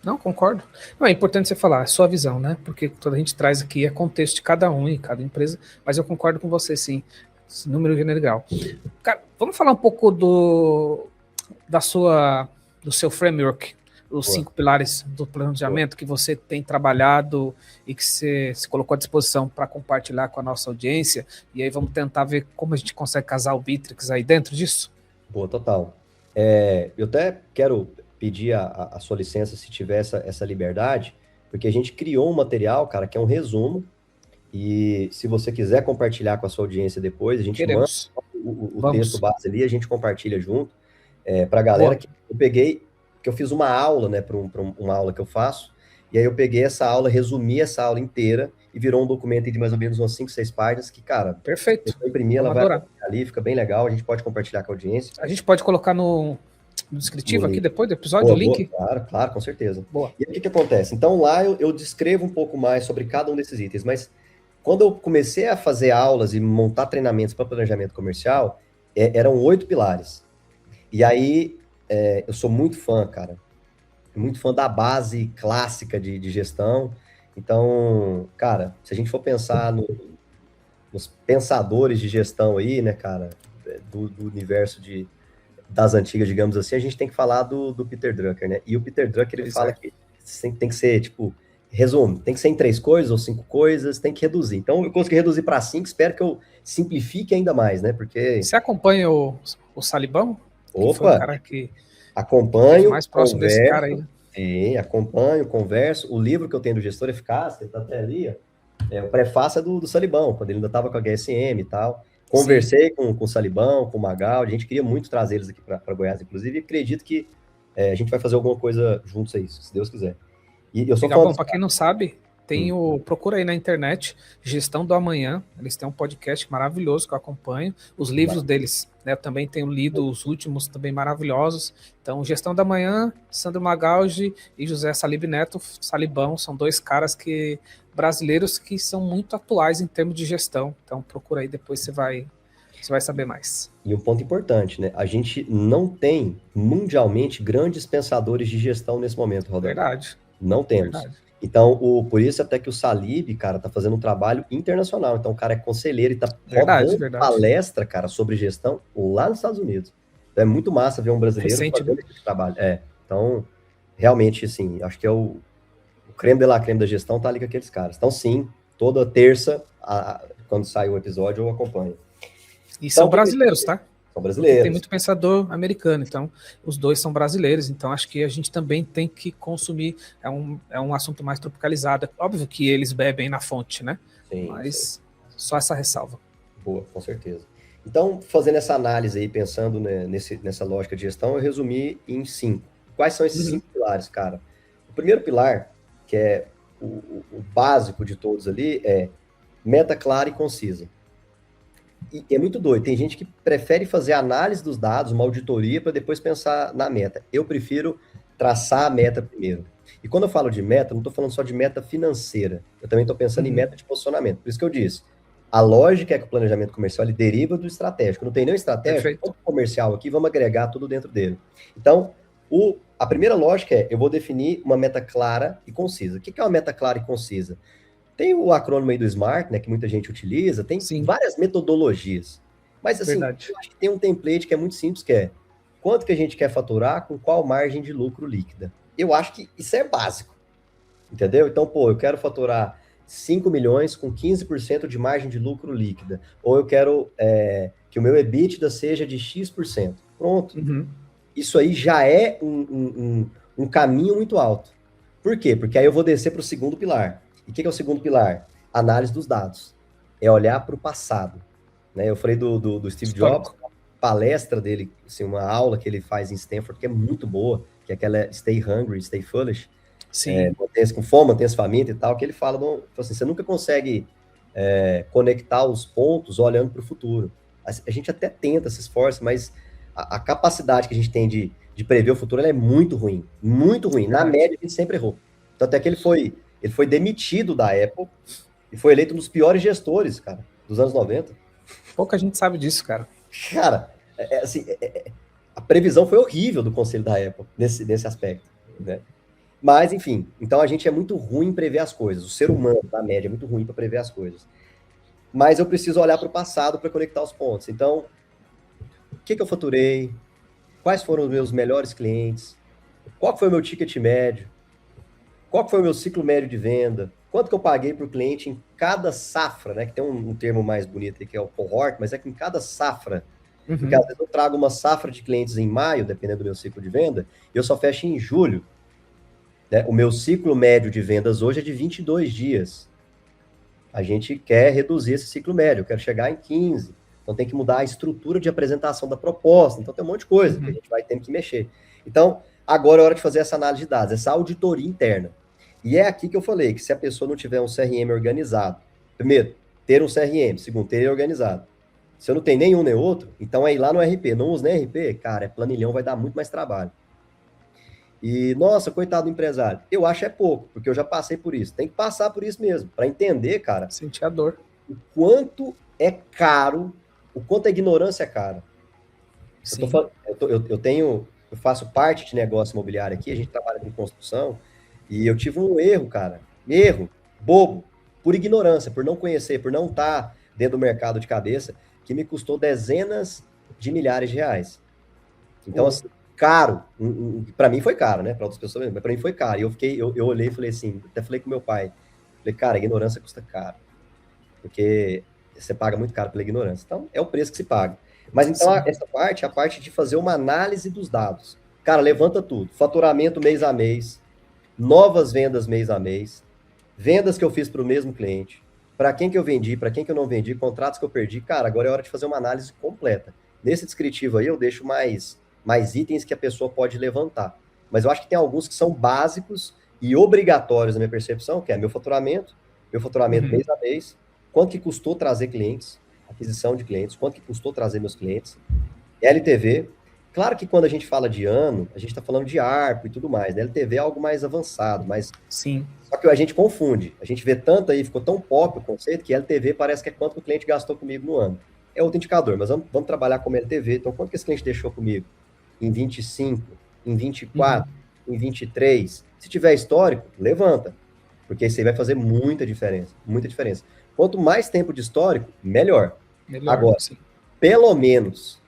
Não, concordo. Não, é importante você falar, é sua visão, né? Porque toda a gente traz aqui é contexto de cada um e cada empresa, mas eu concordo com você, sim. Esse número general. Cara, vamos falar um pouco do seu framework, os 5 pilares do planejamento que você tem trabalhado e que você se colocou à disposição para compartilhar com a nossa audiência. E aí vamos tentar ver como a gente consegue casar o Bitrix aí dentro disso. Boa, total. Eu até quero pedir a sua licença, se tiver essa liberdade, porque a gente criou um material, cara, que é um resumo, e se você quiser compartilhar com a sua audiência depois, a gente manda o texto base ali, a gente compartilha junto, para a galera. Que eu peguei, que eu fiz uma aula, né, para uma aula que eu faço, e aí eu peguei essa aula, resumi essa aula inteira, e virou um documento de mais ou menos umas 5, 6 páginas, que, cara, perfeito. Eu imprimir, ela vai ali, fica bem legal, a gente pode compartilhar com a audiência. A gente pode colocar no descritivo aqui depois do episódio, o link? Claro, com certeza. Boa. E aí o que acontece? Então lá eu descrevo um pouco mais sobre cada um desses itens, mas quando eu comecei a fazer aulas e montar treinamentos para planejamento comercial, eram 8 pilares. E aí eu sou muito fã, cara, muito fã da base clássica de gestão. Então, cara, se a gente for pensar nos pensadores de gestão aí, né, cara, do universo das antigas, digamos assim, a gente tem que falar do Peter Drucker, né? E o Peter Drucker, ele fala que tem que ser, tipo, resumo, tem que ser em 3 coisas ou 5 coisas, tem que reduzir. Então, eu consegui reduzir para 5, espero que eu simplifique ainda mais, né? Porque... Você acompanha o Salibão? Opa! Que foi o cara que acompanho, mais próximo converso, desse cara aí. Sim, acompanho, converso. O livro que eu tenho do Gestor Eficaz, que tá até ali, o prefácio é do Salibão, quando ele ainda estava com a HSM e tal. Conversei com o Salibão, com o Magaldi, a gente queria muito trazer eles aqui para Goiás, inclusive, e acredito que a gente vai fazer alguma coisa juntos a isso, se Deus quiser. E eu sou fã. Para quem não sabe, tem procura aí na internet, Gestão do Amanhã, eles têm um podcast maravilhoso que eu acompanho, os livros deles, né, eu também tenho lido os últimos, também maravilhosos. Então, Gestão do Amanhã, Sandro Magaldi e José Salib Neto, Salibão, são 2 caras brasileiros que são muito atuais em termos de gestão. Então, procura aí, depois você vai saber mais. E um ponto importante, né? A gente não tem, mundialmente, grandes pensadores de gestão nesse momento, Rodolfo. Verdade. Não temos. Verdade. Então, por isso até que o Salib, cara, tá fazendo um trabalho internacional. Então, o cara é conselheiro e tá rodando palestra, cara, sobre gestão lá nos Estados Unidos. Então, é muito massa ver um brasileiro fazendo esse trabalho. Então, realmente, assim, acho que o creme de la creme da gestão tá ali com aqueles caras. Então, sim, toda terça, quando sai um episódio, eu acompanho. E são brasileiros, tá? São brasileiros. Tem muito pensador americano, então os 2 são brasileiros, então acho que a gente também tem que consumir, é um assunto mais tropicalizado. Óbvio que eles bebem na fonte, né? Sim, mas só essa ressalva. Boa, com certeza. Então, fazendo essa análise aí, pensando nessa lógica de gestão, eu resumi em 5. Quais são esses 5 pilares, cara? O primeiro pilar, que é o básico de todos ali, é meta clara e concisa. E é muito doido, tem gente que prefere fazer análise dos dados, uma auditoria, para depois pensar na meta. Eu prefiro traçar a meta primeiro. E quando eu falo de meta, não estou falando só de meta financeira, eu também estou pensando em meta de posicionamento. Por isso que eu disse, a lógica é que o planejamento comercial ele deriva do estratégico. Não tem nenhum estratégico, vamos comercial aqui, vamos agregar tudo dentro dele. Então, a primeira lógica é, eu vou definir uma meta clara e concisa. O que é uma meta clara e concisa? Tem o acrônimo aí do SMART, né, que muita gente utiliza, tem várias metodologias. Mas, assim, eu acho que tem um template que é muito simples, que é quanto que a gente quer faturar com qual margem de lucro líquida. Eu acho que isso é básico, entendeu? Então, eu quero faturar 5 milhões com 15% de margem de lucro líquida. Ou eu quero que o meu EBITDA seja de X%. Pronto. Uhum. Isso aí já é um caminho muito alto. Por quê? Porque aí eu vou descer para o segundo pilar. E o que é o segundo pilar? Análise dos dados. É olhar para o passado. Né? Eu falei do Steve Jobs, palestra dele, assim, uma aula que ele faz em Stanford, que é muito boa, que é aquela Stay Hungry, Stay Foolish. Sim. Mantenha-se com fome, mantenha-se faminto e tal, que ele fala, assim, você nunca consegue conectar os pontos olhando para o futuro. A gente até tenta, se esforça, mas a capacidade que a gente tem de prever o futuro ela é muito ruim. Muito ruim. Na média, a gente sempre errou. Tanto é que ele foi demitido da Apple e foi eleito um dos piores gestores, cara, dos anos 90. Pouca gente sabe disso, cara. Cara, assim, a previsão foi horrível do conselho da Apple nesse aspecto, né? Mas, enfim, então a gente é muito ruim em prever as coisas. O ser humano, na média, é muito ruim para prever as coisas. Mas eu preciso olhar para o passado para conectar os pontos. Então, o que eu faturei? Quais foram os meus melhores clientes? Qual foi o meu ticket médio? Qual foi o meu ciclo médio de venda? Quanto que eu paguei para o cliente em cada safra, né? Que tem um termo mais bonito aí, que é o cohort, mas é que em cada safra. Uhum. Porque às vezes eu trago uma safra de clientes em maio, dependendo do meu ciclo de venda, e eu só fecho em julho. Né? O meu ciclo médio de vendas hoje é de 22 dias. A gente quer reduzir esse ciclo médio, eu quero chegar em 15. Então tem que mudar a estrutura de apresentação da proposta. Então tem um monte de coisa que a gente vai tendo que mexer. Então, agora é hora de fazer essa análise de dados, essa auditoria interna. E é aqui que eu falei que se a pessoa não tiver um CRM organizado, primeiro, ter um CRM, segundo, ter ele organizado. Se eu não tenho nenhum nem outro, então é ir lá no RP. Não usa nem RP, cara, planilhão vai dar muito mais trabalho. E, nossa, coitado do empresário. Eu acho é pouco, porque eu já passei por isso. Tem que passar por isso mesmo, para entender, cara. Sentir a dor. O quanto é caro, o quanto a ignorância é cara. Eu faço parte de negócio imobiliário aqui, a gente trabalha com construção, e eu tive um erro, cara. Erro, bobo, por ignorância, por não conhecer, por não estar dentro do mercado de cabeça, que me custou dezenas de milhares de reais. Então, assim, caro, para mim foi caro, né? Para outras pessoas, mas para mim foi caro. E eu olhei e falei assim, até falei com meu pai, falei, cara, ignorância custa caro, porque você paga muito caro pela ignorância. Então, é o preço que se paga. Mas então, essa parte é a parte de fazer uma análise dos dados. Cara, levanta tudo. Faturamento mês a mês, novas vendas mês a mês, vendas que eu fiz para o mesmo cliente, para quem que eu vendi, para quem que eu não vendi, contratos que eu perdi. Cara, agora é hora de fazer uma análise completa. Nesse descritivo aí, eu deixo mais itens que a pessoa pode levantar. Mas eu acho que tem alguns que são básicos e obrigatórios na minha percepção, que é meu faturamento mês a mês, quanto que custou trazer clientes, aquisição de clientes, quanto que custou trazer meus clientes, LTV. Claro que quando a gente fala de ano, a gente está falando de ARPU e tudo mais, né? LTV é algo mais avançado, mas sim. Só que a gente confunde. A gente vê tanto aí, ficou tão pop o conceito, que LTV parece que é quanto o cliente gastou comigo no ano. É outro indicador, mas vamos trabalhar como LTV. Então, quanto que esse cliente deixou comigo? Em 25, em 24, em 23. Se tiver histórico, levanta. Porque isso aí vai fazer muita diferença. Muita diferença. Quanto mais tempo de histórico, melhor. Agora, sim. pelo menos,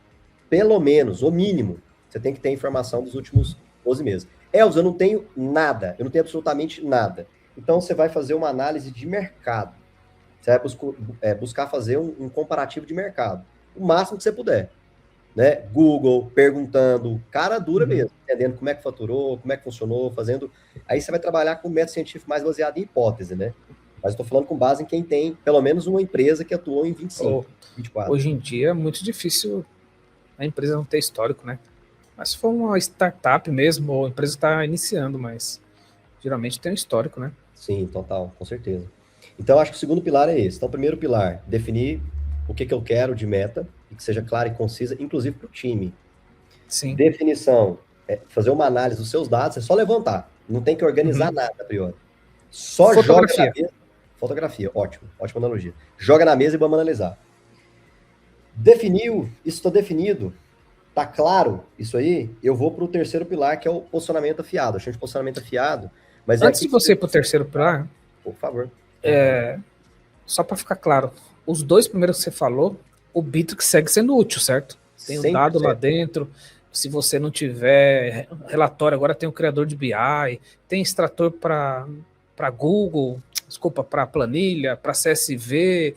o mínimo, você tem que ter informação dos últimos 12 meses. Elza, eu não tenho nada, eu não tenho absolutamente nada. Então, você vai fazer uma análise de mercado. Você vai buscar fazer um comparativo de mercado. O máximo que você puder. Né? Google, perguntando, cara dura mesmo, entendendo como é que faturou, como é que funcionou, fazendo... Aí você vai trabalhar com um método científico mais baseado em hipótese, né? Mas estou falando com base em quem tem, pelo menos, uma empresa que atuou em 25, 24. Hoje em dia é muito difícil a empresa não ter histórico, né? Mas se for uma startup mesmo, ou a empresa está iniciando, mas geralmente tem um histórico, né? Sim, total, com certeza. Então, acho que o segundo pilar é esse. Então, o primeiro pilar, definir o que eu quero de meta, e que seja clara e concisa, inclusive para o time. Sim. Definição, fazer uma análise dos seus dados, é só levantar. Não tem que organizar nada a priori. Só joga na mesa. Fotografia, ótimo, ótima analogia. Joga na mesa e vamos analisar. Definiu, isso está definido, tá claro isso aí, eu vou para o terceiro pilar, que é o posicionamento afiado. Eu chamo de posicionamento afiado. Mas antes de você ir para o terceiro pilar, por favor. Só para ficar claro, os dois primeiros que você falou, o Bitrix segue sendo útil, certo? Tem um dado lá dentro. Se você não tiver relatório, agora tem o criador de BI, tem extrator para para Google, desculpa, para planilha, para CSV,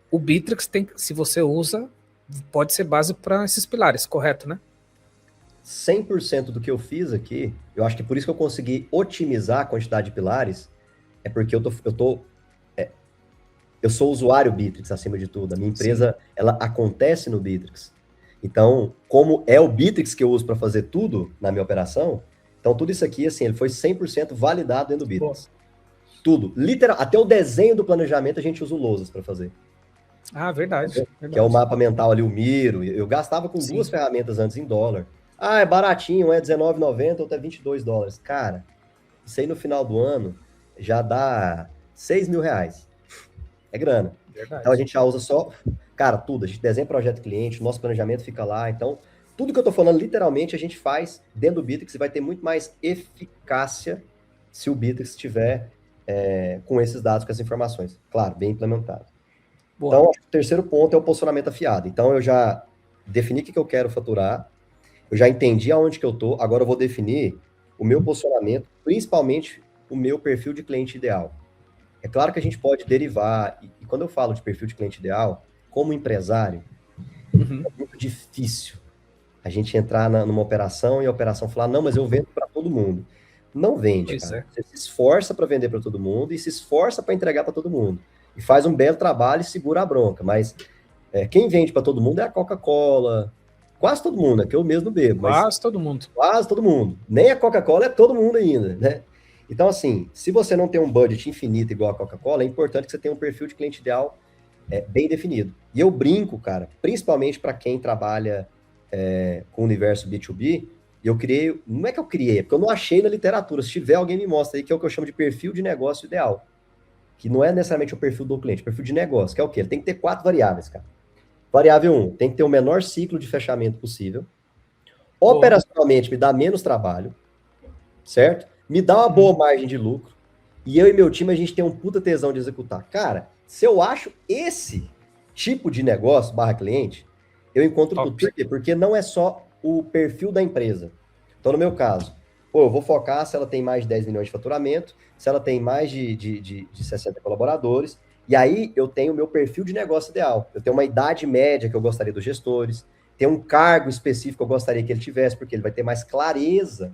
o Bittrex tem, se você usa, pode ser base para esses pilares, correto, né? 100% do que eu fiz aqui, eu acho que por isso que eu consegui otimizar a quantidade de pilares, é porque eu sou usuário Bittrex acima de tudo. A minha empresa, ela acontece no Bittrex. Então, como é o Bittrex que eu uso para fazer tudo na minha operação, então tudo isso aqui, assim, ele foi 100% validado dentro do Bittrex. Tudo. Literal, até o desenho do planejamento a gente usa o Lousas para fazer. Ah, verdade. Que é o mapa mental ali, o Miro. Eu gastava com duas ferramentas antes em dólar. Ah, é baratinho, é R$19,90 ou até $22. Cara, isso aí no final do ano já dá R$6.000. É grana. Verdade. Então a gente já usa só, cara, tudo. A gente desenha projeto cliente, o nosso planejamento fica lá. Então, tudo que eu tô falando, literalmente, a gente faz dentro do Bittrex e vai ter muito mais eficácia se o Bittrex estiver com esses dados, com essas informações. Claro, bem implementado. Boa. Então, o terceiro ponto é o posicionamento afiado. Então, eu já defini o que eu quero faturar, eu já entendi aonde que eu tô, agora eu vou definir o meu posicionamento, principalmente o meu perfil de cliente ideal. É claro que a gente pode derivar, e quando eu falo de perfil de cliente ideal, como empresário, é muito difícil a gente entrar numa operação e a operação falar, não, mas eu vendo para todo mundo. Não vende, cara. Você se esforça para vender para todo mundo e se esforça para entregar para todo mundo. E faz um belo trabalho e segura a bronca. Mas quem vende para todo mundo é a Coca-Cola. Quase todo mundo, é que eu mesmo bebo. Quase todo mundo. Quase todo mundo. Nem a Coca-Cola é todo mundo ainda, né? Então, assim, se você não tem um budget infinito igual a Coca-Cola, é importante que você tenha um perfil de cliente ideal bem definido. E eu brinco, cara, principalmente para quem trabalha com o universo B2B, eu criei, não é que eu criei, é porque eu não achei na literatura. Se tiver, alguém me mostra aí, que é o que eu chamo de perfil de negócio ideal. Que não é necessariamente o perfil do cliente, perfil de negócio, que é o quê? Ele tem que ter 4 variáveis, cara. Variável 1, tem que ter o menor ciclo de fechamento possível. Operacionalmente, me dá menos trabalho, certo? Me dá uma boa margem de lucro. E eu e meu time, a gente tem um puta tesão de executar. Cara, se eu acho esse tipo de negócio, barra cliente, eu encontro tudo. Por quê? Porque não é só o perfil da empresa. Então, no meu caso, eu vou focar se ela tem mais de 10 milhões de faturamento, se ela tem mais de 60 colaboradores, e aí eu tenho o meu perfil de negócio ideal. Eu tenho uma idade média que eu gostaria dos gestores, tem um cargo específico que eu gostaria que ele tivesse, porque ele vai ter mais clareza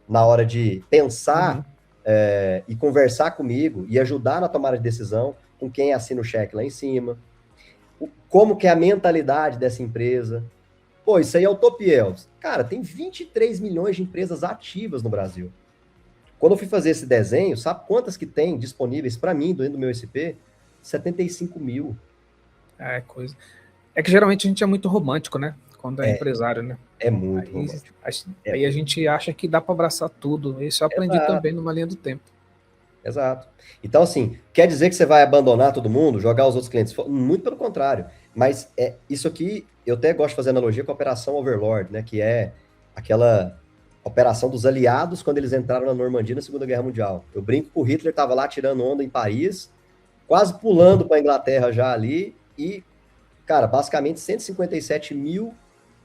na hora de pensar e conversar comigo e ajudar na tomada de decisão com quem assina o cheque lá em cima. Como que é a mentalidade dessa empresa. Pô, isso aí é o Topiel. Cara, tem 23 milhões de empresas ativas no Brasil. Quando eu fui fazer esse desenho, sabe quantas que tem disponíveis para mim dentro do meu SP? 75 mil. Coisa. É que geralmente a gente é muito romântico, né? Quando é empresário, né? É muito romântico. Aí a gente acha que dá para abraçar tudo. Isso eu aprendi também numa linha do tempo. Exato. Então, assim, quer dizer que você vai abandonar todo mundo, jogar os outros clientes? Muito pelo contrário. Mas isso aqui, eu até gosto de fazer analogia com a Operação Overlord, né? Que é aquela operação dos aliados quando eles entraram na Normandia na Segunda Guerra Mundial. Eu brinco que o Hitler estava lá tirando onda em Paris, quase pulando para a Inglaterra já ali, e, cara, basicamente 157 mil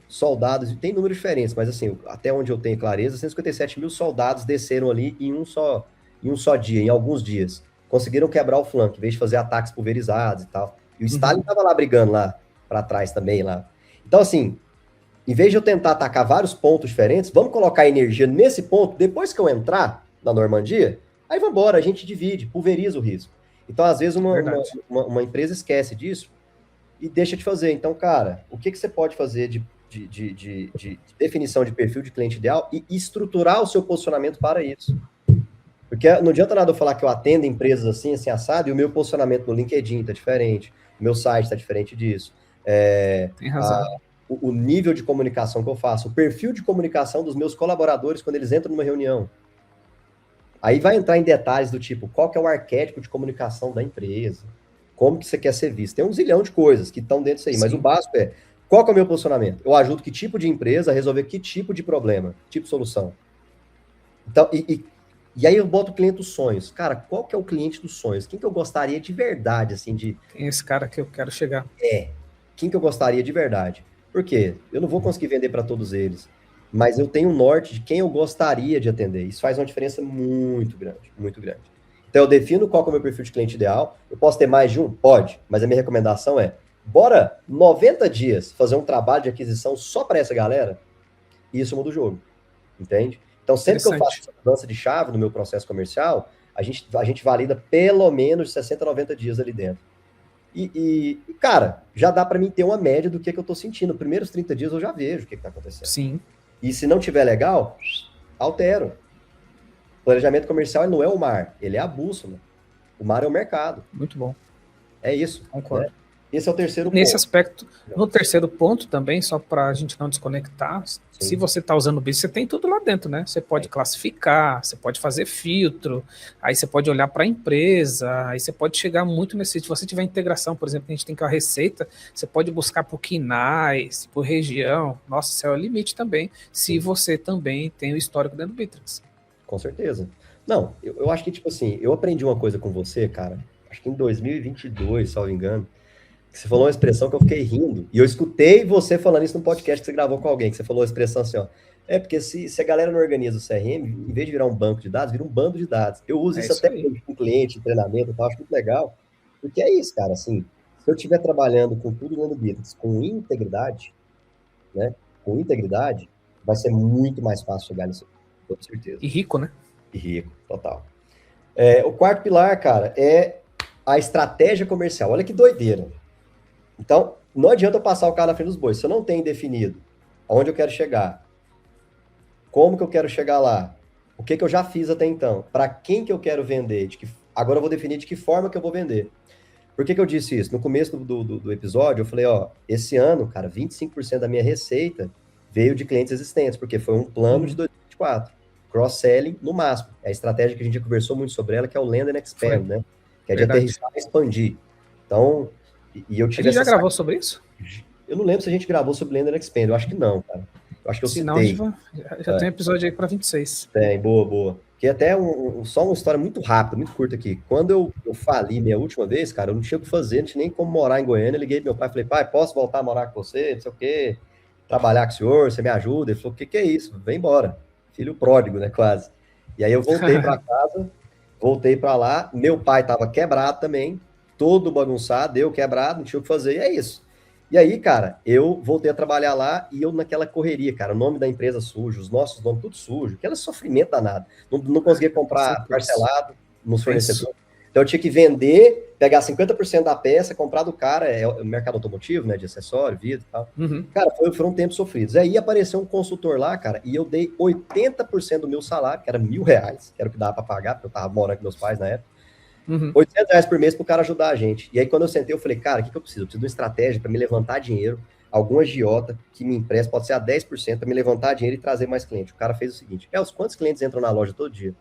soldados, tem números diferentes, mas assim, até onde eu tenho clareza, 157 mil soldados desceram ali em um só dia, em alguns dias. Conseguiram quebrar o flanco, em vez de fazer ataques pulverizados e tal. E o Stalin estava lá brigando lá para trás também lá. Então, assim, em vez de eu tentar atacar vários pontos diferentes, vamos colocar energia nesse ponto, depois que eu entrar na Normandia, aí vamos embora, a gente divide, pulveriza o risco. Então, às vezes, uma empresa esquece disso e deixa de fazer. Então, cara, o que você pode fazer de definição de perfil de cliente ideal e estruturar o seu posicionamento para isso? Porque não adianta nada eu falar que eu atendo empresas assim, assim, assado, e o meu posicionamento no LinkedIn está diferente, o meu site está diferente disso. Tem razão. O nível de comunicação que eu faço, o perfil de comunicação dos meus colaboradores quando eles entram numa reunião. Aí vai entrar em detalhes do tipo, qual que é o arquétipo de comunicação da empresa, como que você quer ser visto. Tem um zilhão de coisas que estão dentro disso aí, mas o básico é, qual que é o meu posicionamento? Eu ajudo que tipo de empresa a resolver que tipo de problema, tipo de solução. Então, e aí eu boto o cliente dos sonhos. Cara, qual que é o cliente dos sonhos? Quem que eu gostaria de verdade, assim, de... Quem é esse cara que eu quero chegar? Quem que eu gostaria de verdade? Por quê? Eu não vou conseguir vender para todos eles, mas eu tenho um norte de quem eu gostaria de atender. Isso faz uma diferença muito grande, muito grande. Então, eu defino qual que é o meu perfil de cliente ideal. Eu posso ter mais de um? Pode, mas a minha recomendação é, bora 90 dias fazer um trabalho de aquisição só para essa galera, e isso muda o jogo, entende? Então, sempre que eu faço essa mudança de chave no meu processo comercial, a gente valida pelo menos 60, 90 dias ali dentro. Cara, já dá para mim ter uma média do que eu tô sentindo. Nos primeiros 30 dias eu já vejo o que tá acontecendo. Sim. E se não tiver legal, altero. O planejamento comercial ele não é o mar, ele é a bússola. O mar é o mercado. Muito bom. É isso. Concordo. Né? Esse é o terceiro Nesse ponto. aspecto, no terceiro ponto também, só para a gente não desconectar, sim. Se você está usando o BIS, você tem tudo lá dentro, né? Você pode classificar, você pode fazer filtro, aí você pode olhar para a empresa, aí você pode chegar muito nesse. Se você tiver integração, por exemplo, a gente tem que a receita, você pode buscar por quinais, por região. Nossa, isso é o limite também, se você também tem o histórico dentro do Bittrex. Com certeza. Não, eu acho que, tipo assim, eu aprendi uma coisa com você, cara, acho que em 2022, salvo engano, que você falou uma expressão que eu fiquei rindo, e eu escutei você falando isso no podcast que você gravou com alguém, que você falou a expressão assim, ó, porque se a galera não organiza o CRM, em vez de virar um banco de dados, vira um bando de dados. Eu uso isso até com cliente, treinamento, eu acho muito legal, porque é isso, cara, assim, se eu estiver trabalhando com tudo dentro do Bittrex, com integridade, né, vai ser muito mais fácil chegar nisso, com certeza. E rico, né? E rico, total. O quarto pilar, cara, é a estratégia comercial. Olha que doideira. Então, não adianta eu passar o carro na frente dos bois. Se eu não tenho definido aonde eu quero chegar, como que eu quero chegar lá, o que eu já fiz até então, para quem que eu quero vender, agora eu vou definir de que forma que eu vou vender. Por que eu disse isso? No começo do episódio, eu falei, ó, esse ano, cara, 25% da minha receita veio de clientes existentes, porque foi um plano de 2024. Cross-selling no máximo. É a estratégia que a gente já conversou muito sobre ela, que é o Land and Expand, né? Que é de aterrissar e expandir. Então, e eu tive a gente já gravou sobre isso? Eu não lembro se a gente gravou sobre Land and Expand, eu acho que não, cara. Eu acho que eu citei. Já tem episódio aí para 26. Tem, boa. Que até só uma história muito rápida, muito curta aqui. Quando eu fali minha última vez, cara, eu não tinha o que fazer, não tinha nem como morar em Goiânia. Eu liguei pro meu pai, falei, pai, posso voltar a morar com você? Não sei o quê, trabalhar com o senhor, você me ajuda? Ele falou, o que é isso? Vem embora. Filho pródigo, né, quase. E aí eu voltei para casa, voltei para lá, meu pai tava quebrado também, todo bagunçado, eu quebrado, não tinha o que fazer, e é isso. E aí, cara, eu voltei a trabalhar lá e eu naquela correria, cara, o nome da empresa sujo, os nossos nomes tudo sujo, aquele sofrimento danado. Não conseguia comprar parcelado nos fornecedores. Então eu tinha que vender, pegar 50% da peça, comprar do cara, o mercado automotivo, né, de acessório, vidro e tal. Cara, foram tempos sofridos. Aí apareceu um consultor lá, cara, e eu dei 80% do meu salário, que era R$1.000, que era o que dava para pagar, porque eu tava morando com meus pais na época. R$800 por mês pro cara ajudar a gente. E aí, quando eu sentei, eu falei, cara, o que eu preciso? Eu preciso de uma estratégia para me levantar dinheiro, algum agiota que me empresta, pode ser a 10%, para me levantar dinheiro e trazer mais cliente. O cara fez o seguinte, quantos clientes entram na loja todo dia?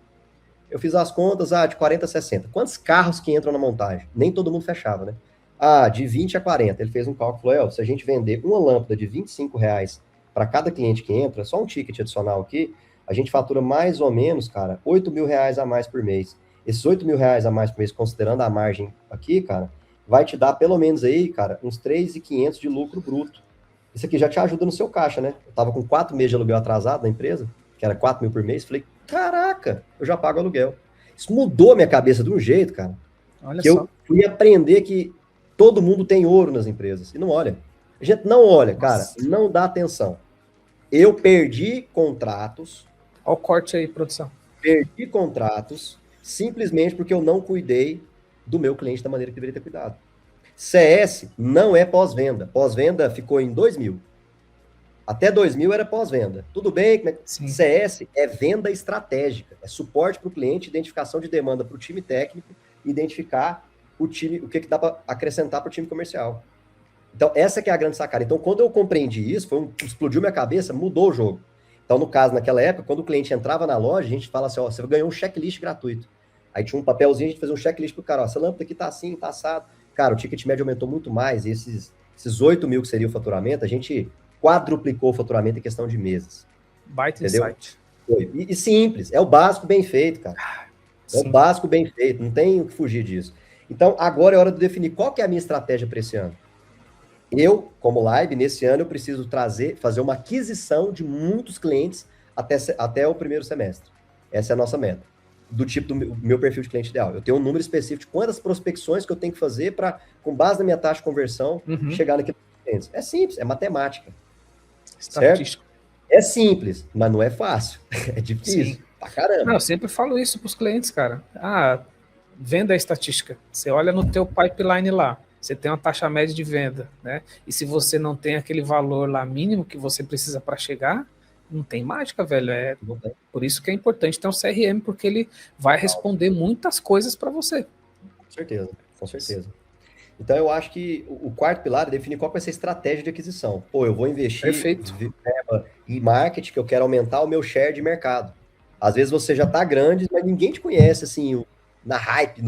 Eu fiz as contas, de 40 a 60. Quantos carros que entram na montagem? Nem todo mundo fechava, né? De 20 a 40. Ele fez um cálculo, falou, se a gente vender uma lâmpada de R$25 para cada cliente que entra, só um ticket adicional aqui, a gente fatura mais ou menos, cara, R$8.000 a mais por mês. Esses R$8.000 a mais por mês, considerando a margem aqui, cara, vai te dar pelo menos aí, cara, uns 3.500 de lucro bruto. Isso aqui já te ajuda no seu caixa, né? Eu tava com 4 meses de aluguel atrasado na empresa, que era 4 mil por mês. Falei, caraca, eu já pago aluguel. Isso mudou a minha cabeça de um jeito, cara. Olha que só. Eu fui aprender que todo mundo tem ouro nas empresas. E não olha. A gente não olha, cara, não dá atenção. Eu perdi contratos. Olha o corte aí, produção. Perdi contratos simplesmente porque eu não cuidei do meu cliente da maneira que deveria ter cuidado. CS não é pós-venda. Pós-venda ficou em 2000. Até 2000 era pós-venda. Tudo bem? CS é venda estratégica. É suporte para o cliente, identificação de demanda para o time técnico, identificar o que dá para acrescentar para o time comercial. Então, essa que é a grande sacada. Então, quando eu compreendi isso, explodiu minha cabeça, mudou o jogo. Então, no caso, naquela época, quando o cliente entrava na loja, a gente fala assim, você ganhou um checklist gratuito. Aí tinha um papelzinho, a gente fazia um checklist pro cara, essa lâmpada aqui tá assim, tá assado. Cara, o ticket médio aumentou muito mais, e esses 8 mil que seria o faturamento, a gente quadruplicou o faturamento em questão de meses. Baita insight. E simples, é o básico bem feito, cara. É o básico bem feito, não tem o que fugir disso. Então, agora é hora de definir qual que é a minha estratégia para esse ano. Eu, como Live, nesse ano eu preciso fazer uma aquisição de muitos clientes até o primeiro semestre. Essa é a nossa meta. do tipo do meu perfil de cliente ideal. Eu tenho um número específico de quantas prospecções que eu tenho que fazer para, com base na minha taxa de conversão, chegar naqueles clientes. É simples, é matemática. Certo? Estatística. É simples, mas não é fácil. É difícil. Sim. Pra caramba. Não, eu sempre falo isso para os clientes, cara. Venda a estatística. Você olha no teu pipeline lá, você tem uma taxa média de venda, né? E se você não tem aquele valor lá mínimo que você precisa para chegar, não tem mágica, velho. Por isso que é importante ter um CRM, porque ele vai responder muitas coisas para você. Com certeza, com certeza. Então, eu acho que o quarto pilar é definir qual vai ser a estratégia de aquisição. Pô, eu vou investir em marketing, que eu quero aumentar o meu share de mercado. Às vezes você já está grande, mas ninguém te conhece, assim, na hype,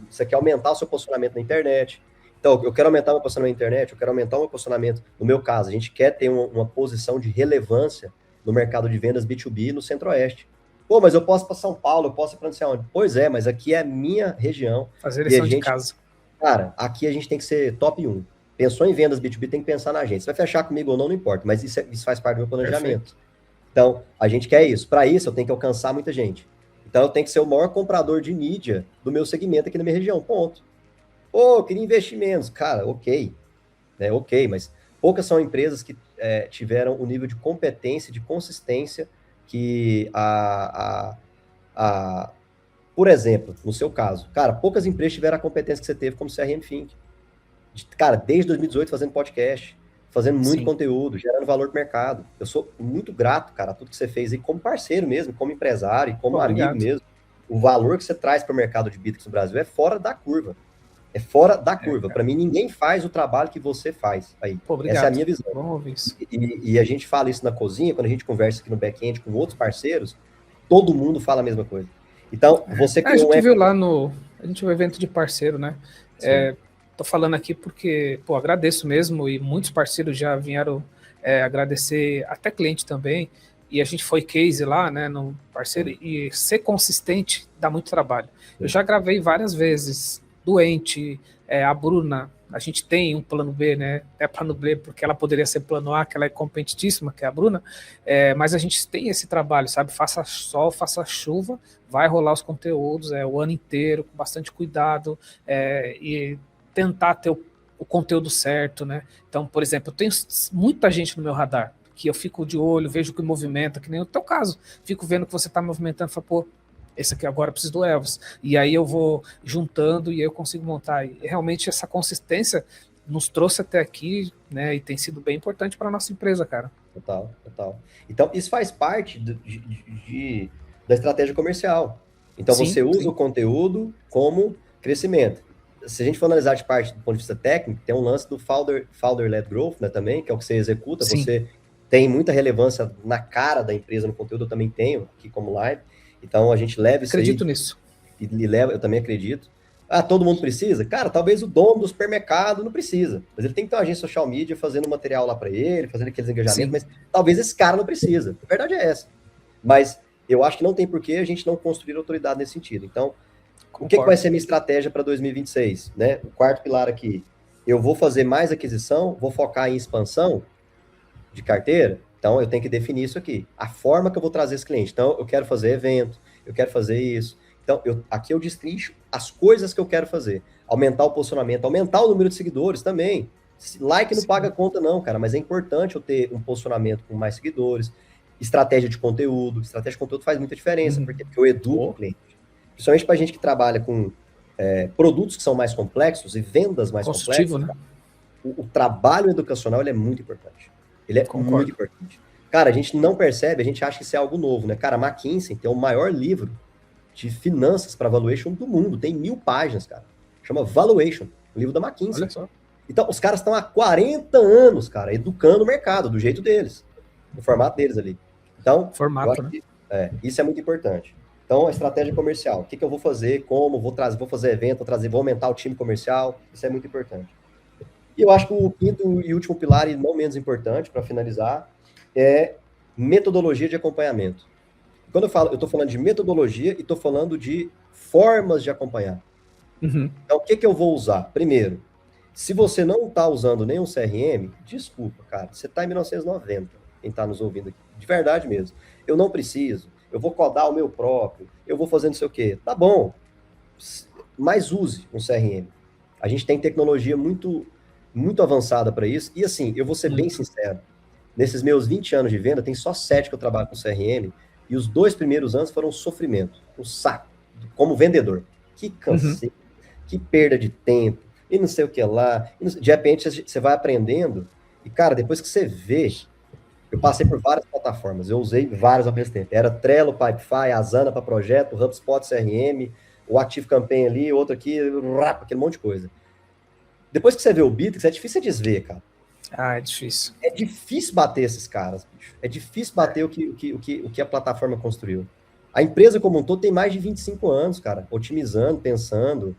você quer aumentar o seu posicionamento na internet. Então, eu quero aumentar o meu posicionamento na internet, eu quero aumentar o meu posicionamento, no meu caso, a gente quer ter uma posição de relevância no mercado de vendas B2B no Centro-Oeste. Pô, mas eu posso ir para São Paulo, eu posso ir para não sei onde. Pois é, mas aqui é a minha região. Fazer lição de casa. Cara, aqui a gente tem que ser top 1. Pensou em vendas B2B, tem que pensar na gente. Você vai fechar comigo ou não, não importa, mas isso faz parte do meu planejamento. Perfeito. Então, a gente quer isso. Para isso, eu tenho que alcançar muita gente. Então, eu tenho que ser o maior comprador de mídia do meu segmento aqui na minha região, ponto. Pô, queria investir menos. Cara, ok. Ok, mas poucas são empresas que tiveram o nível de competência, de consistência que por exemplo, no seu caso, cara, poucas empresas tiveram a competência que você teve como CRM Think. Cara, desde 2018 fazendo podcast, fazendo muito conteúdo, gerando valor para o mercado. Eu sou muito grato, cara, a tudo que você fez aí como parceiro mesmo, como empresário, como amigo mesmo. O valor que você traz para o mercado de B2B no Brasil é fora da curva. É fora da curva. Para mim, ninguém faz o trabalho que você faz aí. Essa é a minha visão. Vamos ouvir isso. E a gente fala isso na cozinha, quando a gente conversa aqui no back-end com outros parceiros, todo mundo fala a mesma coisa. Então, você criou a gente viu lá a gente viu evento de parceiro, né? Tô falando aqui porque, pô, agradeço mesmo, e muitos parceiros já vieram agradecer, até cliente também, e a gente foi case lá, né, no parceiro, e ser consistente dá muito trabalho. Eu já gravei várias vezes, doente, a Bruna, a gente tem um plano B, né? É plano B porque ela poderia ser plano A, que ela é competitíssima, que é a Bruna, mas a gente tem esse trabalho, sabe? Faça sol, faça chuva, vai rolar os conteúdos o ano inteiro, com bastante cuidado, e tentar ter o conteúdo certo, né? Então, por exemplo, eu tenho muita gente no meu radar, que eu fico de olho, vejo que movimenta, que nem o teu caso, fico vendo que você está movimentando, falo, pô, esse aqui agora eu preciso do Elvis. E aí eu vou juntando e aí eu consigo montar. E realmente essa consistência nos trouxe até aqui, né? E tem sido bem importante para a nossa empresa, cara. Total, total. Então, isso faz parte da estratégia comercial. Então, você usa o conteúdo como crescimento. Se a gente for analisar de parte do ponto de vista técnico, tem um lance do Founder-led Growth, né, também, que é o que você executa. Você tem muita relevância na cara da empresa, no conteúdo, eu também tenho aqui como live. Então, a gente leva isso Acredito nisso. E leva, eu também acredito. Todo mundo precisa? Cara, talvez o dono do supermercado não precisa. Mas ele tem que ter uma agência social media fazendo material lá para ele, fazendo aqueles engajamentos, mas talvez esse cara não precisa. A verdade é essa. Mas eu acho que não tem porquê a gente não construir autoridade nesse sentido. Então, o que vai ser minha estratégia para 2026? Né? O quarto pilar aqui. Eu vou fazer mais aquisição, vou focar em expansão de carteira. Então, eu tenho que definir isso aqui. A forma que eu vou trazer esse cliente. Então, eu quero fazer evento, eu quero fazer isso. Então, aqui eu destrincho as coisas que eu quero fazer. Aumentar o posicionamento, aumentar o número de seguidores também. Like não paga conta não, cara, mas é importante eu ter um posicionamento com mais seguidores. Estratégia de conteúdo. Estratégia de conteúdo faz muita diferença, porque eu educo o cliente. Principalmente para a gente que trabalha com produtos que são mais complexos e vendas mais complexas. Né? O trabalho educacional ele é muito importante. Ele é muito importante. Cara, a gente não percebe, a gente acha que isso é algo novo, né? Cara, a McKinsey tem o maior livro de finanças para valuation do mundo. Tem 1000 páginas, cara. Chama Valuation, o livro da McKinsey. Olha só. Então, os caras estão há 40 anos, cara, educando o mercado, do jeito deles. Do formato deles ali. Então, isso é muito importante. Então, a estratégia comercial. O que eu vou fazer, como, vou fazer evento, vou aumentar o time comercial. Isso é muito importante. E eu acho que o quinto e último pilar, e não menos importante, para finalizar, é metodologia de acompanhamento. Quando eu estou falando de metodologia e estou falando de formas de acompanhar. Então, o que eu vou usar? Primeiro, se você não está usando nenhum CRM, desculpa, cara, você está em 1990, quem está nos ouvindo aqui, de verdade mesmo. Eu não preciso. eu vou codar o meu próprio, eu vou fazer não sei o quê. Tá bom, mas use um CRM. A gente tem tecnologia muito, muito avançada para isso. E assim, eu vou ser bem sincero, nesses meus 20 anos de venda, tem só 7 que eu trabalho com CRM, e os 2 primeiros anos foram um sofrimento, um saco, como vendedor. Que canseiro, que perda de tempo, e não sei o que lá. De repente, você vai aprendendo, e cara, depois que você vê, eu passei por várias plataformas, eu usei várias ao mesmo tempo. Era Trello, Pipefy, Asana para projeto, HubSpot CRM, o ActiveCampaign ali, outro aqui, aquele monte de coisa. Depois que você vê o Bittrex, é difícil desver, cara. Ah, é difícil. É difícil bater esses caras, bicho. É difícil bater o que a plataforma construiu. A empresa como um todo tem mais de 25 anos, cara, otimizando, pensando,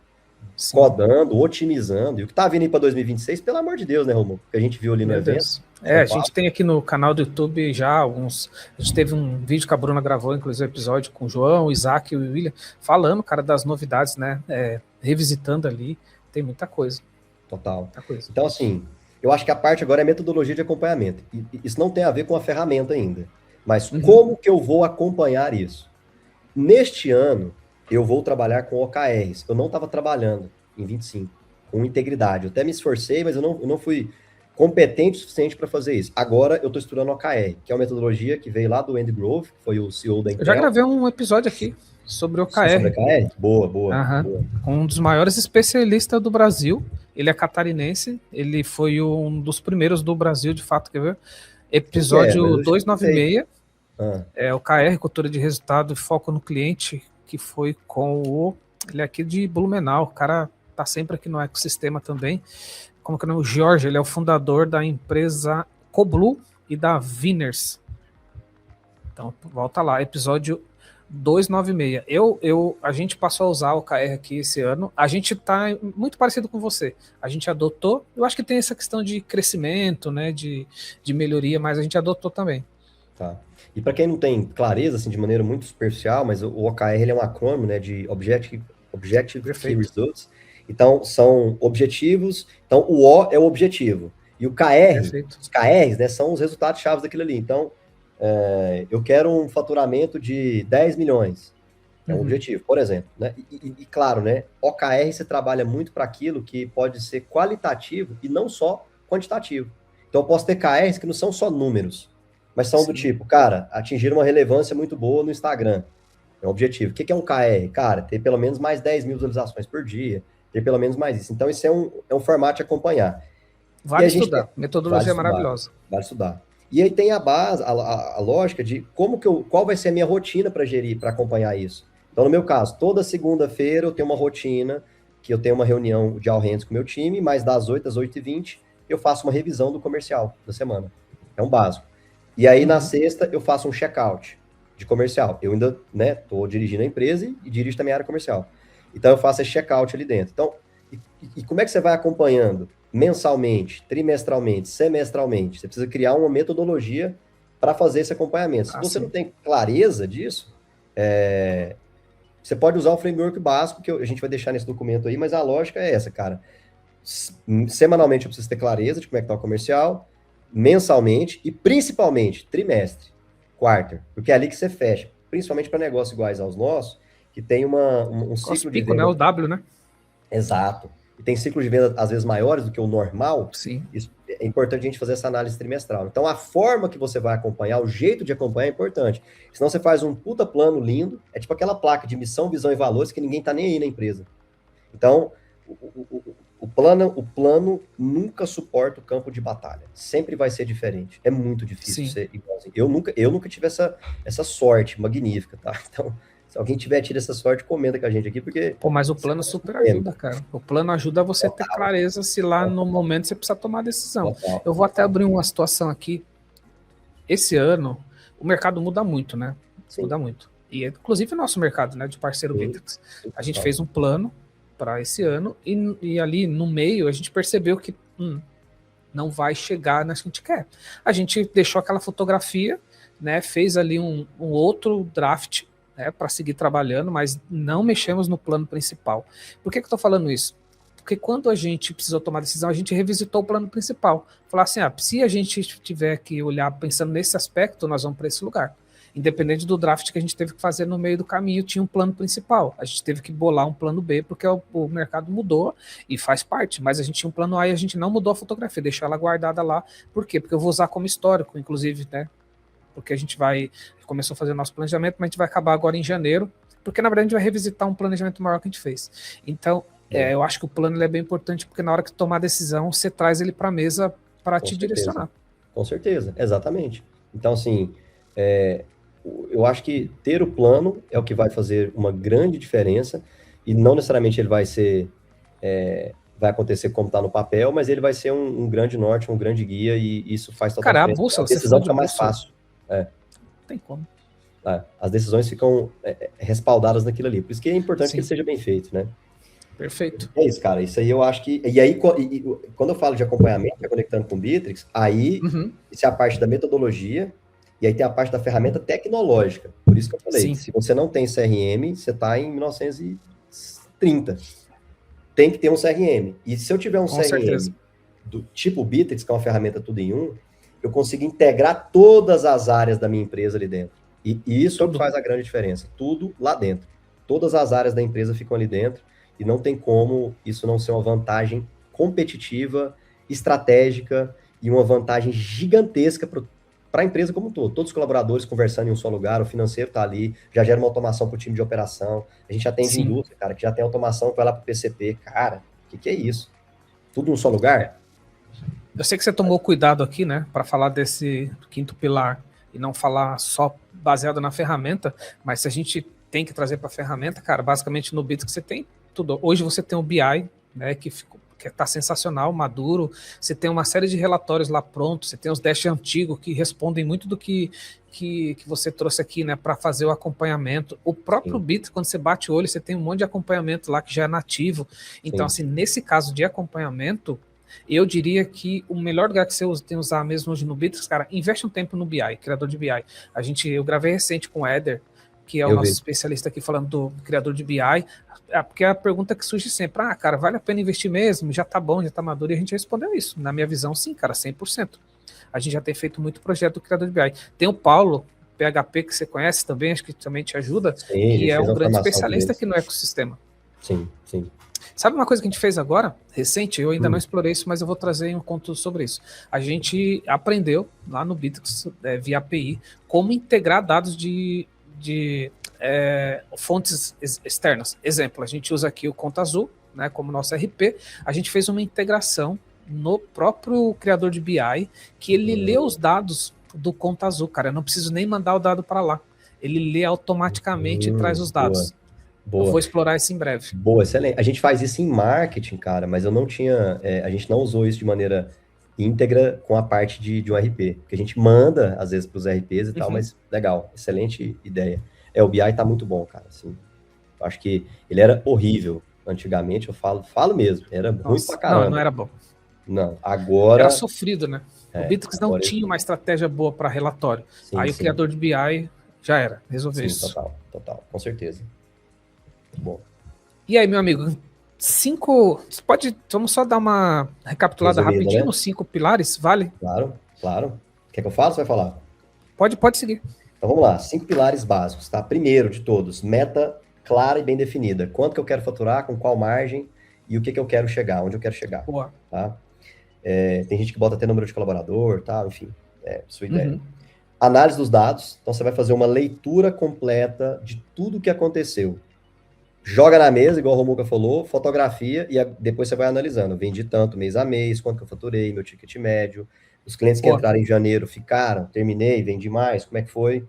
Sim. codando, otimizando. E o que tá vindo aí para 2026, pelo amor de Deus, né, Romulo? Que a gente viu ali no evento. Deus. A gente tem aqui no canal do YouTube já alguns. A gente teve um vídeo que a Bruna gravou, inclusive, um episódio com o João, o Isaac e o William, falando, cara, das novidades, né? Revisitando ali. Tem muita coisa. Total. Muita coisa. Então, assim, eu acho que a parte agora é metodologia de acompanhamento. E isso não tem a ver com a ferramenta ainda. Mas como que eu vou acompanhar isso? Neste ano, eu vou trabalhar com OKRs. Eu não estava trabalhando em 25, com integridade. Eu até me esforcei, mas eu não fui competente o suficiente para fazer isso. Agora eu estou estudando OKR, que é uma metodologia que veio lá do Andy Grove, que foi o CEO da Intel. Eu já gravei um episódio aqui sobre OKR. Sobre OKR? Boa, boa. Com um dos maiores especialistas do Brasil. Ele é catarinense, ele foi um dos primeiros do Brasil, de fato, quer ver? Episódio 296. É OKR, cultura de resultado e foco no cliente, que foi com ele é aqui de Blumenau, o cara tá sempre aqui no ecossistema também. Como que é o nome? O Jorge, ele é o fundador da empresa Coblu e da Winners. Então, volta lá, episódio 296. A gente passou a usar o OKR aqui esse ano. A gente tá muito parecido com você. A gente adotou, eu acho que tem essa questão de crescimento, né, de melhoria, mas a gente adotou também. Tá. E para quem não tem clareza, assim, de maneira muito superficial, mas o OKR ele é um acrônimo, né, de Objective Key Results. Então, são objetivos. Então, o O é o objetivo. E o KR, os KRs, né, são os resultados-chave daquilo ali. Então, eu quero um faturamento de 10 milhões. É um objetivo, por exemplo. Né? E claro, né, OKR você trabalha muito para aquilo que pode ser qualitativo e não só quantitativo. Então, eu posso ter KRs que não são só números, mas são do tipo, cara, atingir uma relevância muito boa no Instagram. É um objetivo. O que é um KR? Cara, ter pelo menos mais 10 mil visualizações por dia, ter pelo menos mais isso. Então, isso é um formato de acompanhar. Vale estudar. Metodologia maravilhosa. Vale estudar. E aí tem a base, a lógica de qual vai ser a minha rotina para gerir, para acompanhar isso. Então, no meu caso, toda segunda-feira eu tenho uma rotina, que eu tenho uma reunião de all hands com o meu time, mas das 8 às 8h20 eu faço uma revisão do comercial da semana. É um básico. E aí, na sexta, eu faço um check-out de comercial. Eu ainda, né, tô dirigindo a empresa e dirijo também a área comercial. Então, eu faço esse check-out ali dentro. Então, e como é que você vai acompanhando? Mensalmente, trimestralmente, semestralmente. Você precisa criar uma metodologia para fazer esse acompanhamento. Se você não tem clareza disso, você pode usar o framework básico, que a gente vai deixar nesse documento aí, mas a lógica é essa, cara. Semanalmente eu preciso ter clareza de como é que está o comercial, mensalmente e principalmente trimestre, quarter, porque é ali que você fecha, principalmente para negócios iguais aos nossos, que tem um ciclo de venda. Né? O W, né? Exato. E tem ciclos de venda, às vezes, maiores do que o normal. Sim. Isso é importante a gente fazer essa análise trimestral. Então, a forma que você vai acompanhar, o jeito de acompanhar é importante. Senão você faz um puta plano lindo, é tipo aquela placa de missão, visão e valores que ninguém tá nem aí na empresa. Então, o plano nunca suporta o campo de batalha. Sempre vai ser diferente. É muito difícil ser igualzinho. Eu nunca tive essa sorte magnífica, tá? Então, se alguém tiver tido essa sorte, comenta com a gente aqui, porque... Pô, mas o plano super ajuda, cara. O plano ajuda você a ter clareza se lá no momento você precisa tomar a decisão. Eu vou até abrir uma situação aqui. Esse ano, o mercado muda muito, né? Sim. Muda muito. E inclusive o nosso mercado, né, de parceiro Bittrex. A gente fez um plano para esse ano e ali no meio a gente percebeu que não vai chegar na que a gente quer. A gente deixou aquela fotografia, né, fez ali um outro draft, né, para seguir trabalhando, mas não mexemos no plano principal. Por que eu estou falando isso? Porque quando a gente precisou tomar decisão, a gente revisitou o plano principal. Falar assim, se a gente tiver que olhar pensando nesse aspecto, nós vamos para esse lugar. independente do draft que a gente teve que fazer no meio do caminho, tinha um plano principal. A gente teve que bolar um plano B, porque o mercado mudou e faz parte, mas a gente tinha um plano A e a gente não mudou a fotografia, deixou ela guardada lá. Por quê? Porque eu vou usar como histórico, inclusive, né? Porque a gente começou a fazer nosso planejamento, mas a gente vai acabar agora em janeiro, porque na verdade a gente vai revisitar um planejamento maior que a gente fez. Então, eu acho que o plano ele é bem importante, porque na hora que tomar a decisão, você traz ele para a mesa para te direcionar. Com certeza, exatamente. Então, assim, eu acho que ter o plano é o que vai fazer uma grande diferença, e não necessariamente ele vai ser, vai acontecer como está no papel, mas ele vai ser um grande norte, um grande guia, e isso faz total diferença. Cara, a bússola, a decisão fica mais fácil. Não tem como. As decisões ficam respaldadas naquilo ali. Por isso que é importante que ele seja bem feito, né? Perfeito. É isso, cara. Isso aí eu acho que... E aí, quando eu falo de acompanhamento, conectando com o Bitrix, aí isso é a parte da metodologia, e aí tem a parte da ferramenta tecnológica. Por isso que eu falei, se você não tem CRM, você está em 1930. Tem que ter um CRM. E se eu tiver um CRM do tipo Bitrix, que é uma ferramenta tudo em um, eu consigo integrar todas as áreas da minha empresa ali dentro. E isso faz a grande diferença. Tudo lá dentro. Todas as áreas da empresa ficam ali dentro. E não tem como isso não ser uma vantagem competitiva, estratégica e uma vantagem gigantesca para a empresa como um todo. Todos os colaboradores conversando em um só lugar, o financeiro está ali, já gera uma automação para o time de operação. A gente atende indústria, cara, que já tem automação que vai lá para o PCP. Cara, o que é isso? Tudo em um só lugar? Eu sei que você tomou cuidado aqui, né, para falar desse quinto pilar e não falar só baseado na ferramenta, mas se a gente tem que trazer para a ferramenta, cara, basicamente no Bitrix você tem tudo. Hoje você tem o BI, né, que está sensacional, maduro, você tem uma série de relatórios lá prontos, você tem os dash antigos que respondem muito do que você trouxe aqui, né, para fazer o acompanhamento. O próprio Bitrix, quando você bate o olho, você tem um monte de acompanhamento lá que já é nativo. Então, assim, nesse caso de acompanhamento, eu diria que o melhor lugar que você tem que usar mesmo hoje no Bitrix, cara, investe um tempo no BI, criador de BI. Eu gravei recente com o Éder, que é o nosso especialista aqui falando do criador de BI, porque é a pergunta que surge sempre, cara, vale a pena investir mesmo? Já tá bom, já tá maduro, e a gente respondeu isso. Na minha visão, sim, cara, 100%. A gente já tem feito muito projeto do criador de BI. Tem o Paulo, PHP, que você conhece também, acho que também te ajuda, que é um grande especialista aqui no ecossistema. Sim, sim. Sabe uma coisa que a gente fez agora, recente? Eu ainda não explorei isso, mas eu vou trazer um conteúdo sobre isso. A gente aprendeu lá no Bitrix, via API, como integrar dados de fontes externas. Exemplo, a gente usa aqui o Conta Azul, né, como nosso RP. A gente fez uma integração no próprio criador de BI, que ele lê os dados do Conta Azul, cara. Eu não preciso nem mandar o dado para lá. Ele lê automaticamente e traz os dados. Boa. Eu vou explorar isso em breve. Boa, excelente. A gente faz isso em marketing, cara, mas eu não tinha... a gente não usou isso de maneira íntegra com a parte de um RP, porque a gente manda, às vezes, para os RPs e tal, mas legal, excelente ideia. O BI tá muito bom, cara, assim, eu acho que ele era horrível antigamente, eu falo mesmo, era ruim pra caramba. Não era bom. Não, agora... Era sofrido, né? O Bitrix não tinha uma estratégia boa para relatório. Sim, aí o criador de BI já era, resolveu isso. Total, com certeza. Bom. E aí, meu amigo, vamos só dar uma recapitulada rapidinho, né? Nos 5 pilares, vale? Claro. Quer que eu fale ou você vai falar? Pode seguir. Então vamos lá, 5 pilares básicos, tá? Primeiro de todos, meta clara e bem definida. Quanto que eu quero faturar, com qual margem e o que eu quero chegar, onde eu quero chegar. Boa. Tá? Tem gente que bota até número de colaborador, tá? Enfim, sua ideia. Análise dos dados, então você vai fazer uma leitura completa de tudo que aconteceu. Joga na mesa, igual o Romuca falou, fotografia, e depois você vai analisando. Vendi tanto mês a mês, quanto que eu faturei, meu ticket médio, os clientes que entraram em janeiro ficaram, terminei, vendi mais, como é que foi?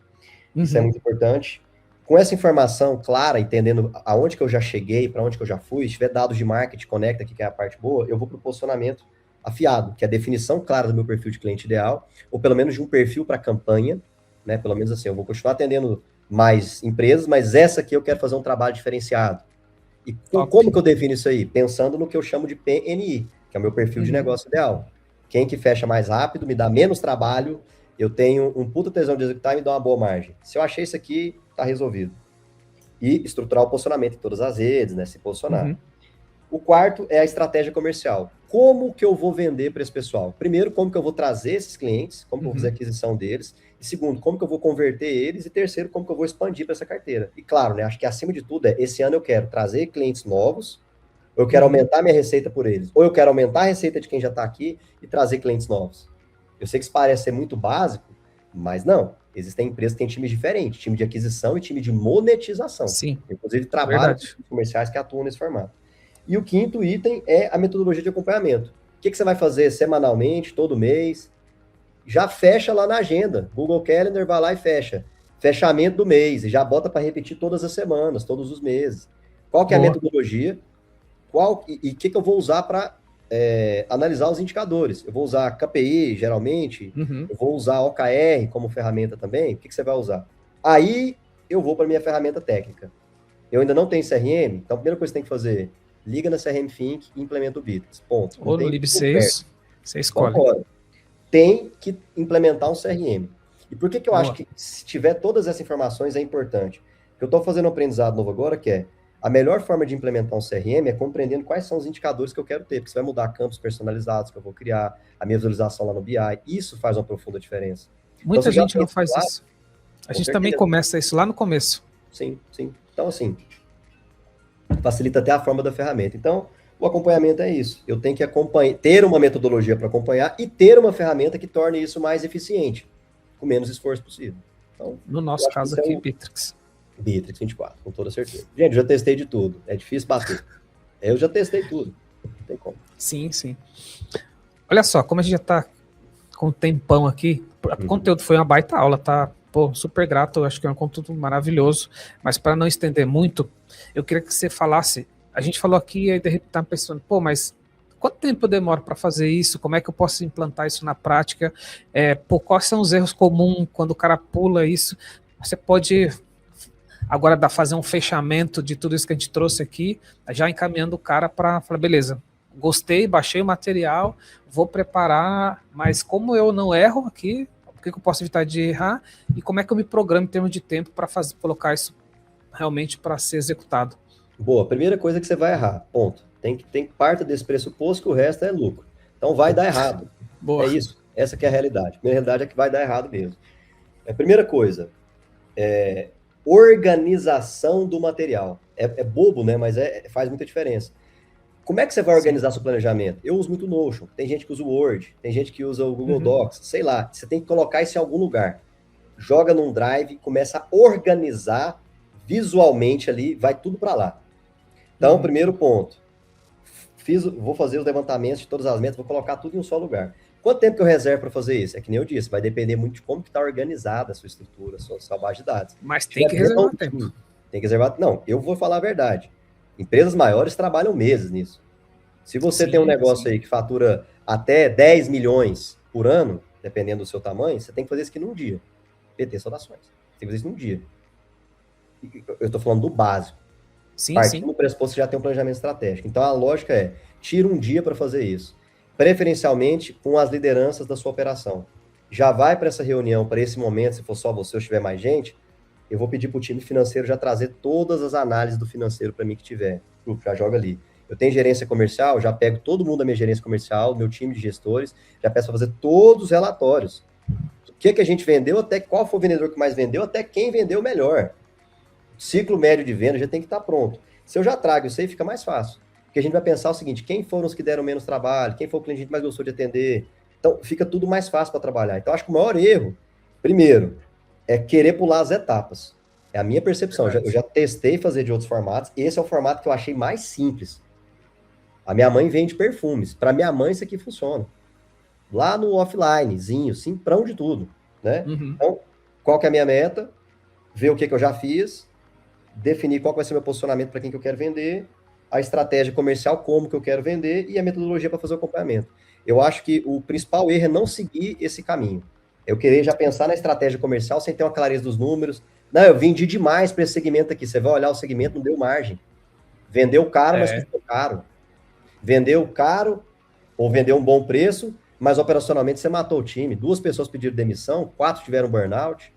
Isso é muito importante. Com essa informação clara, entendendo aonde que eu já cheguei, para onde que eu já fui, se tiver dados de marketing, conecta aqui, que é a parte boa, eu vou para o posicionamento afiado, que é a definição clara do meu perfil de cliente ideal, ou pelo menos de um perfil para campanha, né? Pelo menos assim, eu vou continuar atendendo mais empresas, mas essa aqui eu quero fazer um trabalho diferenciado. E como que eu defino isso aí? Pensando no que eu chamo de PNI, que é o meu perfil de negócio ideal. Quem que fecha mais rápido, me dá menos trabalho, eu tenho um puta tesão de executar e me dá uma boa margem. Se eu achei isso aqui, tá resolvido. E estruturar o posicionamento em todas as redes, né? Se posicionar. O quarto é a estratégia comercial. como que eu vou vender para esse pessoal? Primeiro, como que eu vou trazer esses clientes, como que eu vou fazer a aquisição deles. E segundo, como que eu vou converter eles. E terceiro, como que eu vou expandir para essa carteira. E claro, né, acho que acima de tudo esse ano eu quero trazer clientes novos, ou eu quero aumentar minha receita por eles, ou eu quero aumentar a receita de quem já está aqui e trazer clientes novos. Eu sei que isso parece ser muito básico, mas não. Existem empresas que têm times diferentes, time de aquisição e time de monetização. Sim, inclusive, trabalham com comerciais que atuam nesse formato. E o quinto item é a metodologia de acompanhamento. O que você vai fazer semanalmente, todo mês? Já fecha lá na agenda. Google Calendar vai lá e fecha. Fechamento do mês. E já bota para repetir todas as semanas, todos os meses. Qual que é a metodologia? E o que eu vou usar para analisar os indicadores? Eu vou usar KPI, geralmente. Eu vou usar OKR como ferramenta também. O que você vai usar? Aí eu vou para minha ferramenta técnica. Eu ainda não tenho CRM, então a primeira coisa que você tem que fazer, liga na CRM Think e implementa o Bitrix. Ponto. Ou no Lib6, você escolhe. Então, tem que implementar um CRM. E por que eu acho que se tiver todas essas informações é importante? Porque eu estou fazendo um aprendizado novo agora, que é a melhor forma de implementar um CRM é compreendendo quais são os indicadores que eu quero ter, porque você vai mudar campos personalizados que eu vou criar, a minha visualização lá no BI, isso faz uma profunda diferença. Muita gente não faz isso. A gente também começa isso lá no começo. Sim. Então, assim, facilita até a forma da ferramenta. Então, o acompanhamento é isso. Eu tenho que ter uma metodologia para acompanhar e ter uma ferramenta que torne isso mais eficiente, com menos esforço possível. Então, no nosso caso aqui, Bitrix. Bitrix 24, com toda certeza. Gente, eu já testei de tudo. É difícil bater. Eu já testei tudo. Não tem como. Sim. Olha só, como a gente já está com um tempão aqui, o conteúdo foi uma baita aula, tá? Pô, super grato, eu acho que é um conteúdo maravilhoso, mas para não estender muito, eu queria que você falasse, a gente falou aqui e de repente tá pensando, pô, mas quanto tempo eu demoro para fazer isso? Como é que eu posso implantar isso na prática? Quais são os erros comuns quando o cara pula isso? Você pode agora fazer um fechamento de tudo isso que a gente trouxe aqui, já encaminhando o cara para falar, beleza, gostei, baixei o material, vou preparar, mas como eu não erro aqui, o que eu posso evitar de errar e como é que eu me programo em termos de tempo para colocar isso realmente para ser executado? Boa, primeira coisa que você vai errar, ponto. Tem que partir desse pressuposto que o resto é lucro. Então vai dar errado. Boa. É isso, essa que é a realidade. A primeira realidade é que vai dar errado mesmo. A primeira coisa, organização do material. É bobo, né? Mas faz muita diferença. Como é que você vai organizar seu planejamento? Eu uso muito o Notion, tem gente que usa o Word, tem gente que usa o Google Docs, sei lá. Você tem que colocar isso em algum lugar. Joga num Drive, começa a organizar visualmente ali, vai tudo para lá. Então, primeiro ponto. Vou fazer os levantamentos de todas as metas, vou colocar tudo em um só lugar. Quanto tempo que eu reservo para fazer isso? É que nem eu disse, vai depender muito de como que está organizada a sua estrutura, a sua base de dados. Mas tem que reservar tempo. Tem que reservar. Não, eu vou falar a verdade. Empresas maiores trabalham meses nisso. Se você tem um negócio aí que fatura até 10 milhões por ano, dependendo do seu tamanho, você tem que fazer isso aqui num dia. PT saudações. Você tem que fazer isso num dia. Eu estou falando do básico. Partindo do pressuposto que já tem um planejamento estratégico. Então, a lógica é, tira um dia para fazer isso. Preferencialmente com as lideranças da sua operação. Já vai para essa reunião, para esse momento, se for só você ou tiver mais gente, eu vou pedir para o time financeiro já trazer todas as análises do financeiro para mim que tiver. Já joga ali. Eu tenho gerência comercial, já pego todo mundo da minha gerência comercial, meu time de gestores, já peço para fazer todos os relatórios. O que a gente vendeu, até qual foi o vendedor que mais vendeu, até quem vendeu melhor. Ciclo médio de venda já tem que estar pronto. Se eu já trago isso aí, fica mais fácil. Porque a gente vai pensar o seguinte, quem foram os que deram menos trabalho, quem foi o cliente que a gente mais gostou de atender. Então, fica tudo mais fácil para trabalhar. Então, acho que o maior erro, primeiro, é querer pular as etapas. É a minha percepção. Eu já testei fazer de outros formatos. Esse é o formato que eu achei mais simples. A minha mãe vende perfumes. Para minha mãe, isso aqui funciona. Lá no offlinezinho, simprão de tudo. Né? Então, qual que é a minha meta? Ver o que eu já fiz, definir qual vai ser o meu posicionamento para quem que eu quero vender, a estratégia comercial, como que eu quero vender, e a metodologia para fazer o acompanhamento. Eu acho que o principal erro é não seguir esse caminho. Eu querer já pensar na estratégia comercial sem ter uma clareza dos números. Não, eu vendi demais para esse segmento aqui. Você vai olhar o segmento, não deu margem. Vendeu caro, mas custou caro. Vendeu caro, ou vendeu um bom preço, mas operacionalmente você matou o time. 2 pessoas pediram demissão, 4 tiveram burnout.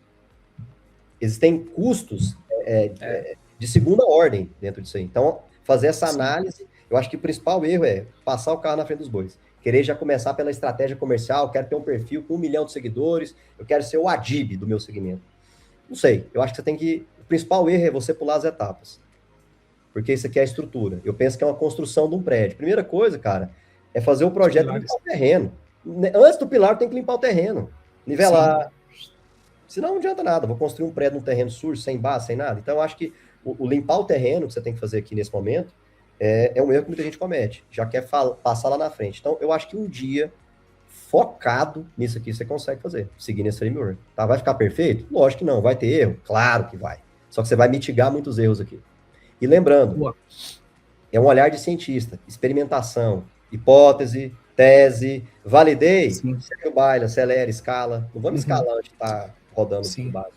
Existem custos de segunda ordem dentro disso aí. Então, fazer essa análise Eu acho que o principal erro é passar o carro na frente dos bois. Querer já começar pela estratégia comercial, quero ter um perfil com 1 milhão de seguidores, eu quero ser o Adib do meu segmento. Não sei, eu acho que você tem que... O principal erro é você pular as etapas. Porque isso aqui é a estrutura. Eu penso que é uma construção de um prédio. Primeira coisa, cara, é fazer o projeto e limpar o terreno. Antes do pilar, tem que limpar o terreno. Nivelar. Sim. Senão não adianta nada. Vou construir um prédio num terreno sujo, sem base, sem nada. Então, eu acho que o limpar o terreno que você tem que fazer aqui nesse momento é um erro que muita gente comete. Já quer passar lá na frente. Então, eu acho que um dia, focado nisso aqui, você consegue fazer. Seguir nesse framework. Tá? Vai ficar perfeito? Lógico que não. Vai ter erro? Claro que vai. Só que você vai mitigar muitos erros aqui. E lembrando, é um olhar de cientista, experimentação, hipótese, tese, validei, segue o baile, acelera, escala. Não vamos escalar onde está rodando o básico.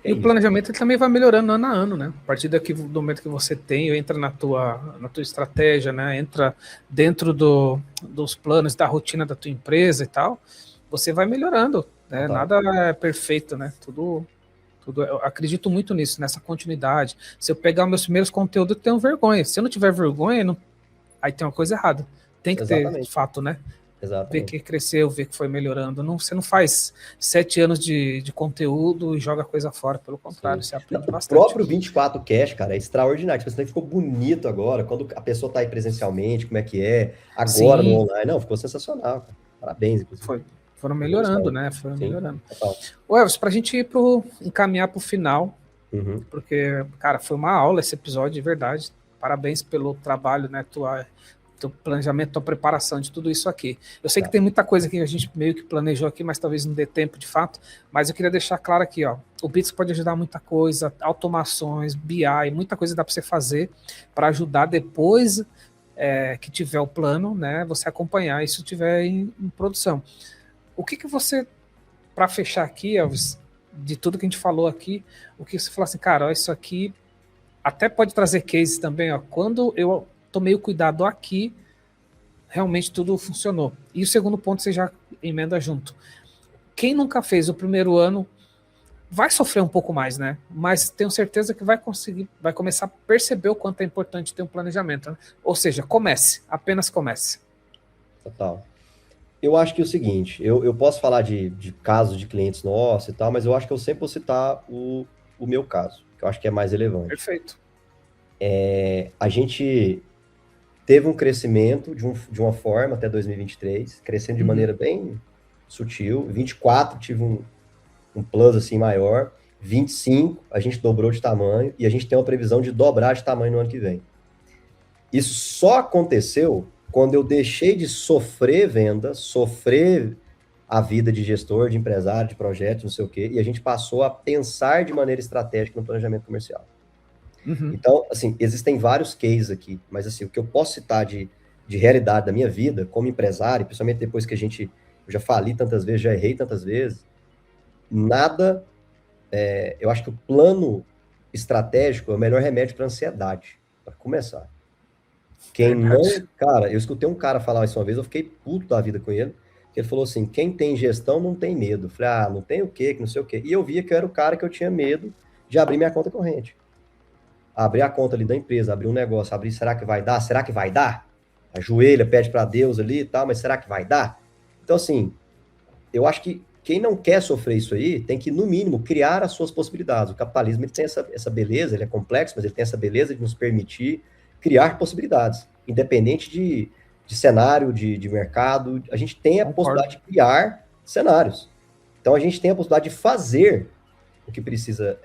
E o planejamento ele também vai melhorando ano a ano, né? A partir do momento que você tem, entra na tua estratégia, né? Entra dentro dos planos, da rotina da tua empresa e tal, você vai melhorando, né? Nada é perfeito, né? Tudo, eu acredito muito nisso, nessa continuidade. Se eu pegar meus primeiros conteúdos, eu tenho vergonha. Se eu não tiver vergonha, aí tem uma coisa errada. Tem que ter, de fato, né? Exatamente. Ver que cresceu, ver que foi melhorando. Você não faz 7 anos de conteúdo e joga coisa fora. Pelo contrário, você aprende bastante. O próprio 24 Cash, cara, é extraordinário. Tipo, ficou bonito agora, quando a pessoa tá aí presencialmente, como é que é, agora no online. Não, ficou sensacional, cara. Parabéns, inclusive. Foram melhorando, né? Foram melhorando. Ô, Elvis, pra gente encaminhar pro final, porque, cara, foi uma aula esse episódio, de verdade. Parabéns pelo trabalho, né? Teu planejamento, tua preparação de tudo isso aqui. Eu sei que tem muita coisa que a gente meio que planejou aqui, mas talvez não dê tempo de fato, mas eu queria deixar claro aqui, ó, o Bits pode ajudar muita coisa, automações, BI, muita coisa dá para você fazer para ajudar depois que tiver o plano, né, você acompanhar isso tiver em produção. O que você, para fechar aqui, Elvis, de tudo que a gente falou aqui, o que você falou assim, cara, ó, isso aqui até pode trazer cases também, ó, quando eu tomei o cuidado aqui, realmente tudo funcionou. E o segundo ponto você já emenda junto. Quem nunca fez o primeiro ano vai sofrer um pouco mais, né? Mas tenho certeza que vai começar a perceber o quanto é importante ter um planejamento. Né? Ou seja, apenas comece. Total. Eu acho que é o seguinte, eu posso falar de casos de clientes nossos e tal, mas eu acho que eu sempre vou citar o meu caso, que eu acho que é mais relevante. Perfeito. A gente teve um crescimento de uma forma até 2023, crescendo de maneira bem sutil. 24 tive um plus assim maior. 25 a gente dobrou de tamanho e a gente tem uma previsão de dobrar de tamanho no ano que vem. Isso só aconteceu quando eu deixei de sofrer venda, sofrer a vida de gestor, de empresário, de projeto, não sei o quê, e a gente passou a pensar de maneira estratégica no planejamento comercial. Então, assim, existem vários cases aqui, mas assim, o que eu posso citar de realidade da minha vida como empresário, principalmente depois que eu já fali tantas vezes, já errei tantas vezes, nada, eu acho que o plano estratégico é o melhor remédio para ansiedade, para começar. Cara, eu escutei um cara falar isso uma vez, eu fiquei puto da vida com ele, que ele falou assim, quem tem gestão não tem medo. Eu falei, não tem o quê, que não sei o quê. E eu via que eu era o cara que eu tinha medo de abrir minha conta corrente. Abrir a conta ali da empresa, abrir um negócio, será que vai dar? Será que vai dar? Ajoelha, pede para Deus ali e tal, mas será que vai dar? Então, assim, eu acho que quem não quer sofrer isso aí tem que, no mínimo, criar as suas possibilidades. O capitalismo ele tem essa beleza, ele é complexo, mas ele tem essa beleza de nos permitir criar possibilidades, independente de cenário, de mercado. A gente tem a possibilidade de criar cenários. Então, a gente tem a possibilidade de fazer o que precisa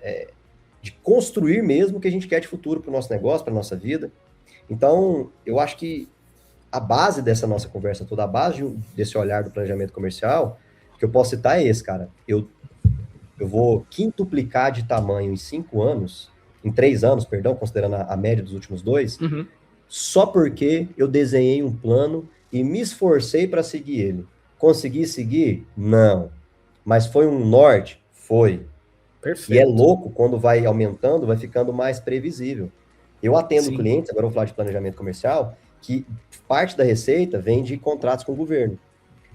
de construir mesmo o que a gente quer de futuro para o nosso negócio, para a nossa vida. Então, eu acho que a base dessa nossa conversa toda, a base desse olhar do planejamento comercial, que eu posso citar é esse, cara. Eu vou quintuplicar de tamanho em 5 anos, em 3 anos, perdão, considerando a média dos últimos 2, só porque eu desenhei um plano e me esforcei para seguir ele. Consegui seguir? Não. Mas foi um norte? Foi. Perfeito. E é louco, quando vai aumentando, vai ficando mais previsível. Eu atendo clientes, agora eu vou falar de planejamento comercial, que parte da receita vem de contratos com o governo.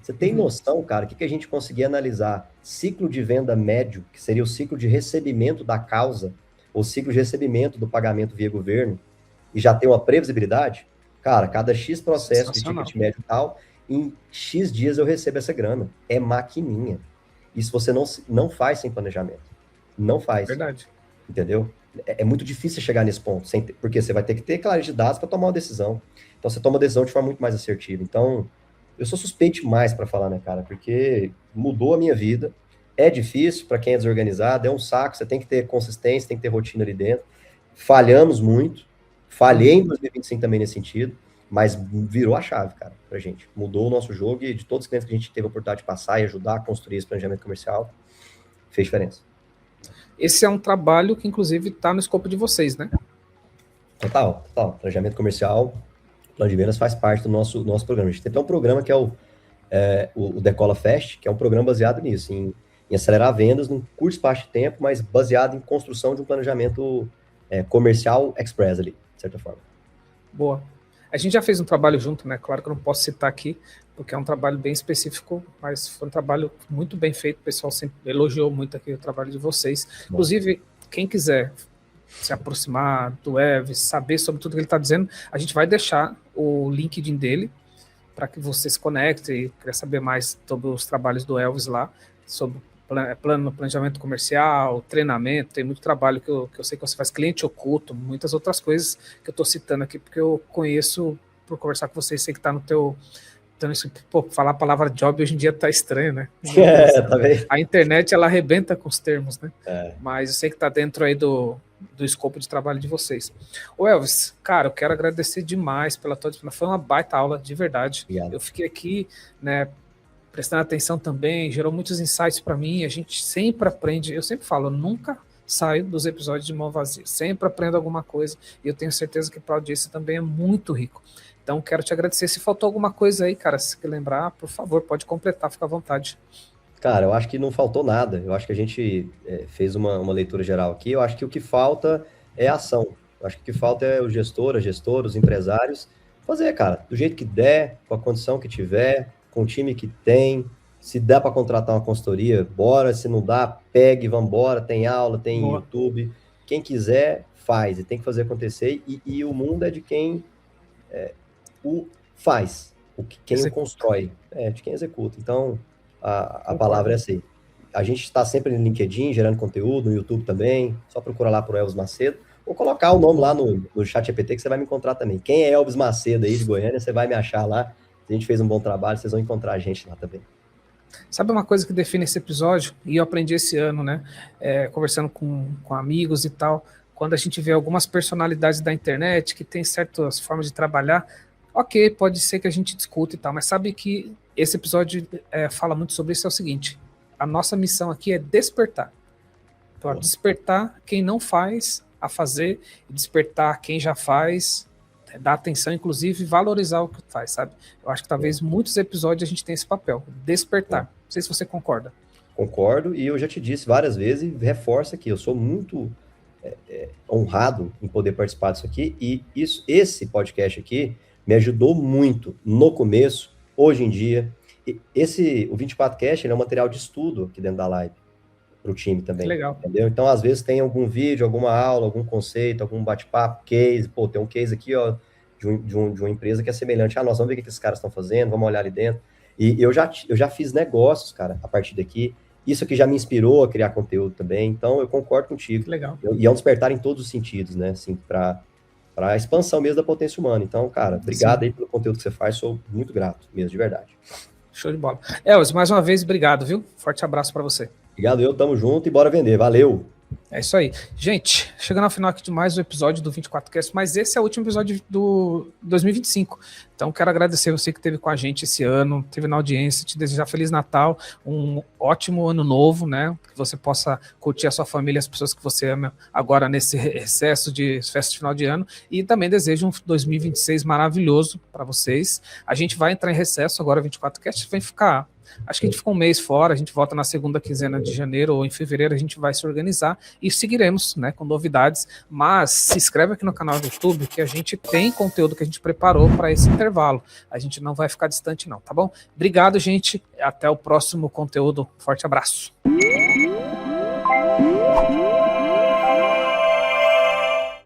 Você tem noção, cara, o que a gente conseguia analisar? Ciclo de venda médio, que seria o ciclo de recebimento da causa, ou ciclo de recebimento do pagamento via governo, e já ter uma previsibilidade, cara, cada X processo de ticket médio e tal, em X dias eu recebo essa grana. É maquininha. Isso você não faz sem planejamento. Não faz. Verdade. Entendeu? É muito difícil chegar nesse ponto, porque você vai ter que ter clareza de dados para tomar uma decisão. Então você toma a decisão de forma muito mais assertiva. Então, eu sou suspeito demais para falar, né, cara? Porque mudou a minha vida. É difícil para quem é desorganizado, é um saco, você tem que ter consistência, tem que ter rotina ali dentro. Falhamos muito. Falhei em 2025 também nesse sentido, mas virou a chave, cara, pra gente. Mudou o nosso jogo e de todos os clientes que a gente teve a oportunidade de passar e ajudar a construir esse planejamento comercial, fez diferença. Esse é um trabalho que, inclusive, está no escopo de vocês, né? Total. Planejamento comercial, plano de vendas faz parte do nosso programa. A gente tem até um programa que é o Decola Fast, que é um programa baseado nisso, em acelerar vendas num curto espaço de tempo, mas baseado em construção de um planejamento comercial express ali, de certa forma. Boa. A gente já fez um trabalho junto, né? Claro que eu não posso citar aqui, porque é um trabalho bem específico, mas foi um trabalho muito bem feito. O pessoal sempre elogiou muito aqui o trabalho de vocês. Bom. Inclusive, quem quiser se aproximar do Elvis, saber sobre tudo que ele está dizendo, a gente vai deixar o LinkedIn dele para que você se conecte e quer saber mais sobre os trabalhos do Elvis lá, sobre planejamento comercial, treinamento, tem muito trabalho que eu sei que você faz, cliente oculto, muitas outras coisas que eu estou citando aqui, porque eu conheço por conversar com vocês, sei que está no teu... Então, isso, pô, falar a palavra job hoje em dia tá estranho, né? Tá bem. A internet, ela arrebenta com os termos, né? Mas eu sei que tá dentro aí do escopo de trabalho de vocês. Ô Elvis, cara, eu quero agradecer demais pela tua disciplina. Foi uma baita aula, de verdade. Obrigado. Eu fiquei aqui, né, prestando atenção também, gerou muitos insights para mim. A gente sempre aprende, eu sempre falo, eu nunca saio dos episódios de mão vazia. Sempre aprendo alguma coisa e eu tenho certeza que para a audiência também é muito rico. Então, quero te agradecer. Se faltou alguma coisa aí, cara, se lembrar, por favor, pode completar, fica à vontade. Cara, eu acho que não faltou nada. Eu acho que a gente fez uma leitura geral aqui. Eu acho que o que falta é ação. Eu acho que o que falta é o gestor, a gestora, os empresários fazer, cara, do jeito que der, com a condição que tiver, com o time que tem. Se dá para contratar uma consultoria, bora. Se não dá, pegue, vambora. Tem aula, tem Boa. YouTube. Quem quiser, faz. E tem que fazer acontecer. E o mundo é de quem... o faz, quem o constrói, de quem executa. Então, a palavra é assim. A gente está sempre no LinkedIn, gerando conteúdo, no YouTube também, só procurar lá por Elvis Macedo, ou colocar o nome lá no chat GPT que você vai me encontrar também. Quem é Elvis Macedo aí de Goiânia, você vai me achar lá. Se a gente fez um bom trabalho, vocês vão encontrar a gente lá também. Sabe uma coisa que define esse episódio? E eu aprendi esse ano, né? Conversando com amigos e tal, quando a gente vê algumas personalidades da internet que tem certas formas de trabalhar, ok, pode ser que a gente discute e tal, mas sabe que esse episódio fala muito sobre isso, é o seguinte, a nossa missão aqui é despertar. Então, despertar quem não faz a fazer, despertar quem já faz, dar atenção, inclusive valorizar o que faz, sabe? Eu acho que talvez muitos episódios a gente tem esse papel, despertar. Não sei se você concorda. Concordo, e eu já te disse várias vezes, e reforço aqui, eu sou muito honrado em poder participar disso aqui, e esse podcast aqui me ajudou muito no começo, hoje em dia. O 24Cast ele é um material de estudo aqui dentro da live, para o time também. Legal. Entendeu? Então, às vezes, tem algum vídeo, alguma aula, algum conceito, algum bate-papo, case. Pô, tem um case aqui, ó, de uma empresa que é semelhante a nós. Vamos ver o que esses caras estão fazendo, vamos olhar ali dentro. E eu já fiz negócios, cara, a partir daqui. Isso aqui já me inspirou a criar conteúdo também. Então, eu concordo contigo. Legal. E é um despertar em todos os sentidos, né? Assim, para a expansão mesmo da potência humana. Então, cara, obrigado aí pelo conteúdo que você faz, sou muito grato mesmo, de verdade. Show de bola. Elvis, mais uma vez, obrigado, viu? Forte abraço para você. Obrigado, tamo junto e bora vender, valeu! É isso aí. Gente, chegando ao final aqui de mais um episódio do 24Cast, mas esse é o último episódio do 2025. Então, quero agradecer você que esteve com a gente esse ano, esteve na audiência, te desejar Feliz Natal, um ótimo ano novo, né? Que você possa curtir a sua família, as pessoas que você ama agora nesse recesso de festa de final de ano. E também desejo um 2026 maravilhoso para vocês. A gente vai entrar em recesso agora, 24Cast, vai ficar... Acho que a gente ficou um mês fora, a gente volta na segunda quinzena de janeiro ou em fevereiro, a gente vai se organizar e seguiremos, né, com novidades, mas se inscreve aqui no canal do YouTube que a gente tem conteúdo que a gente preparou para esse intervalo, a gente não vai ficar distante não, tá bom? Obrigado, gente, até o próximo conteúdo, forte abraço.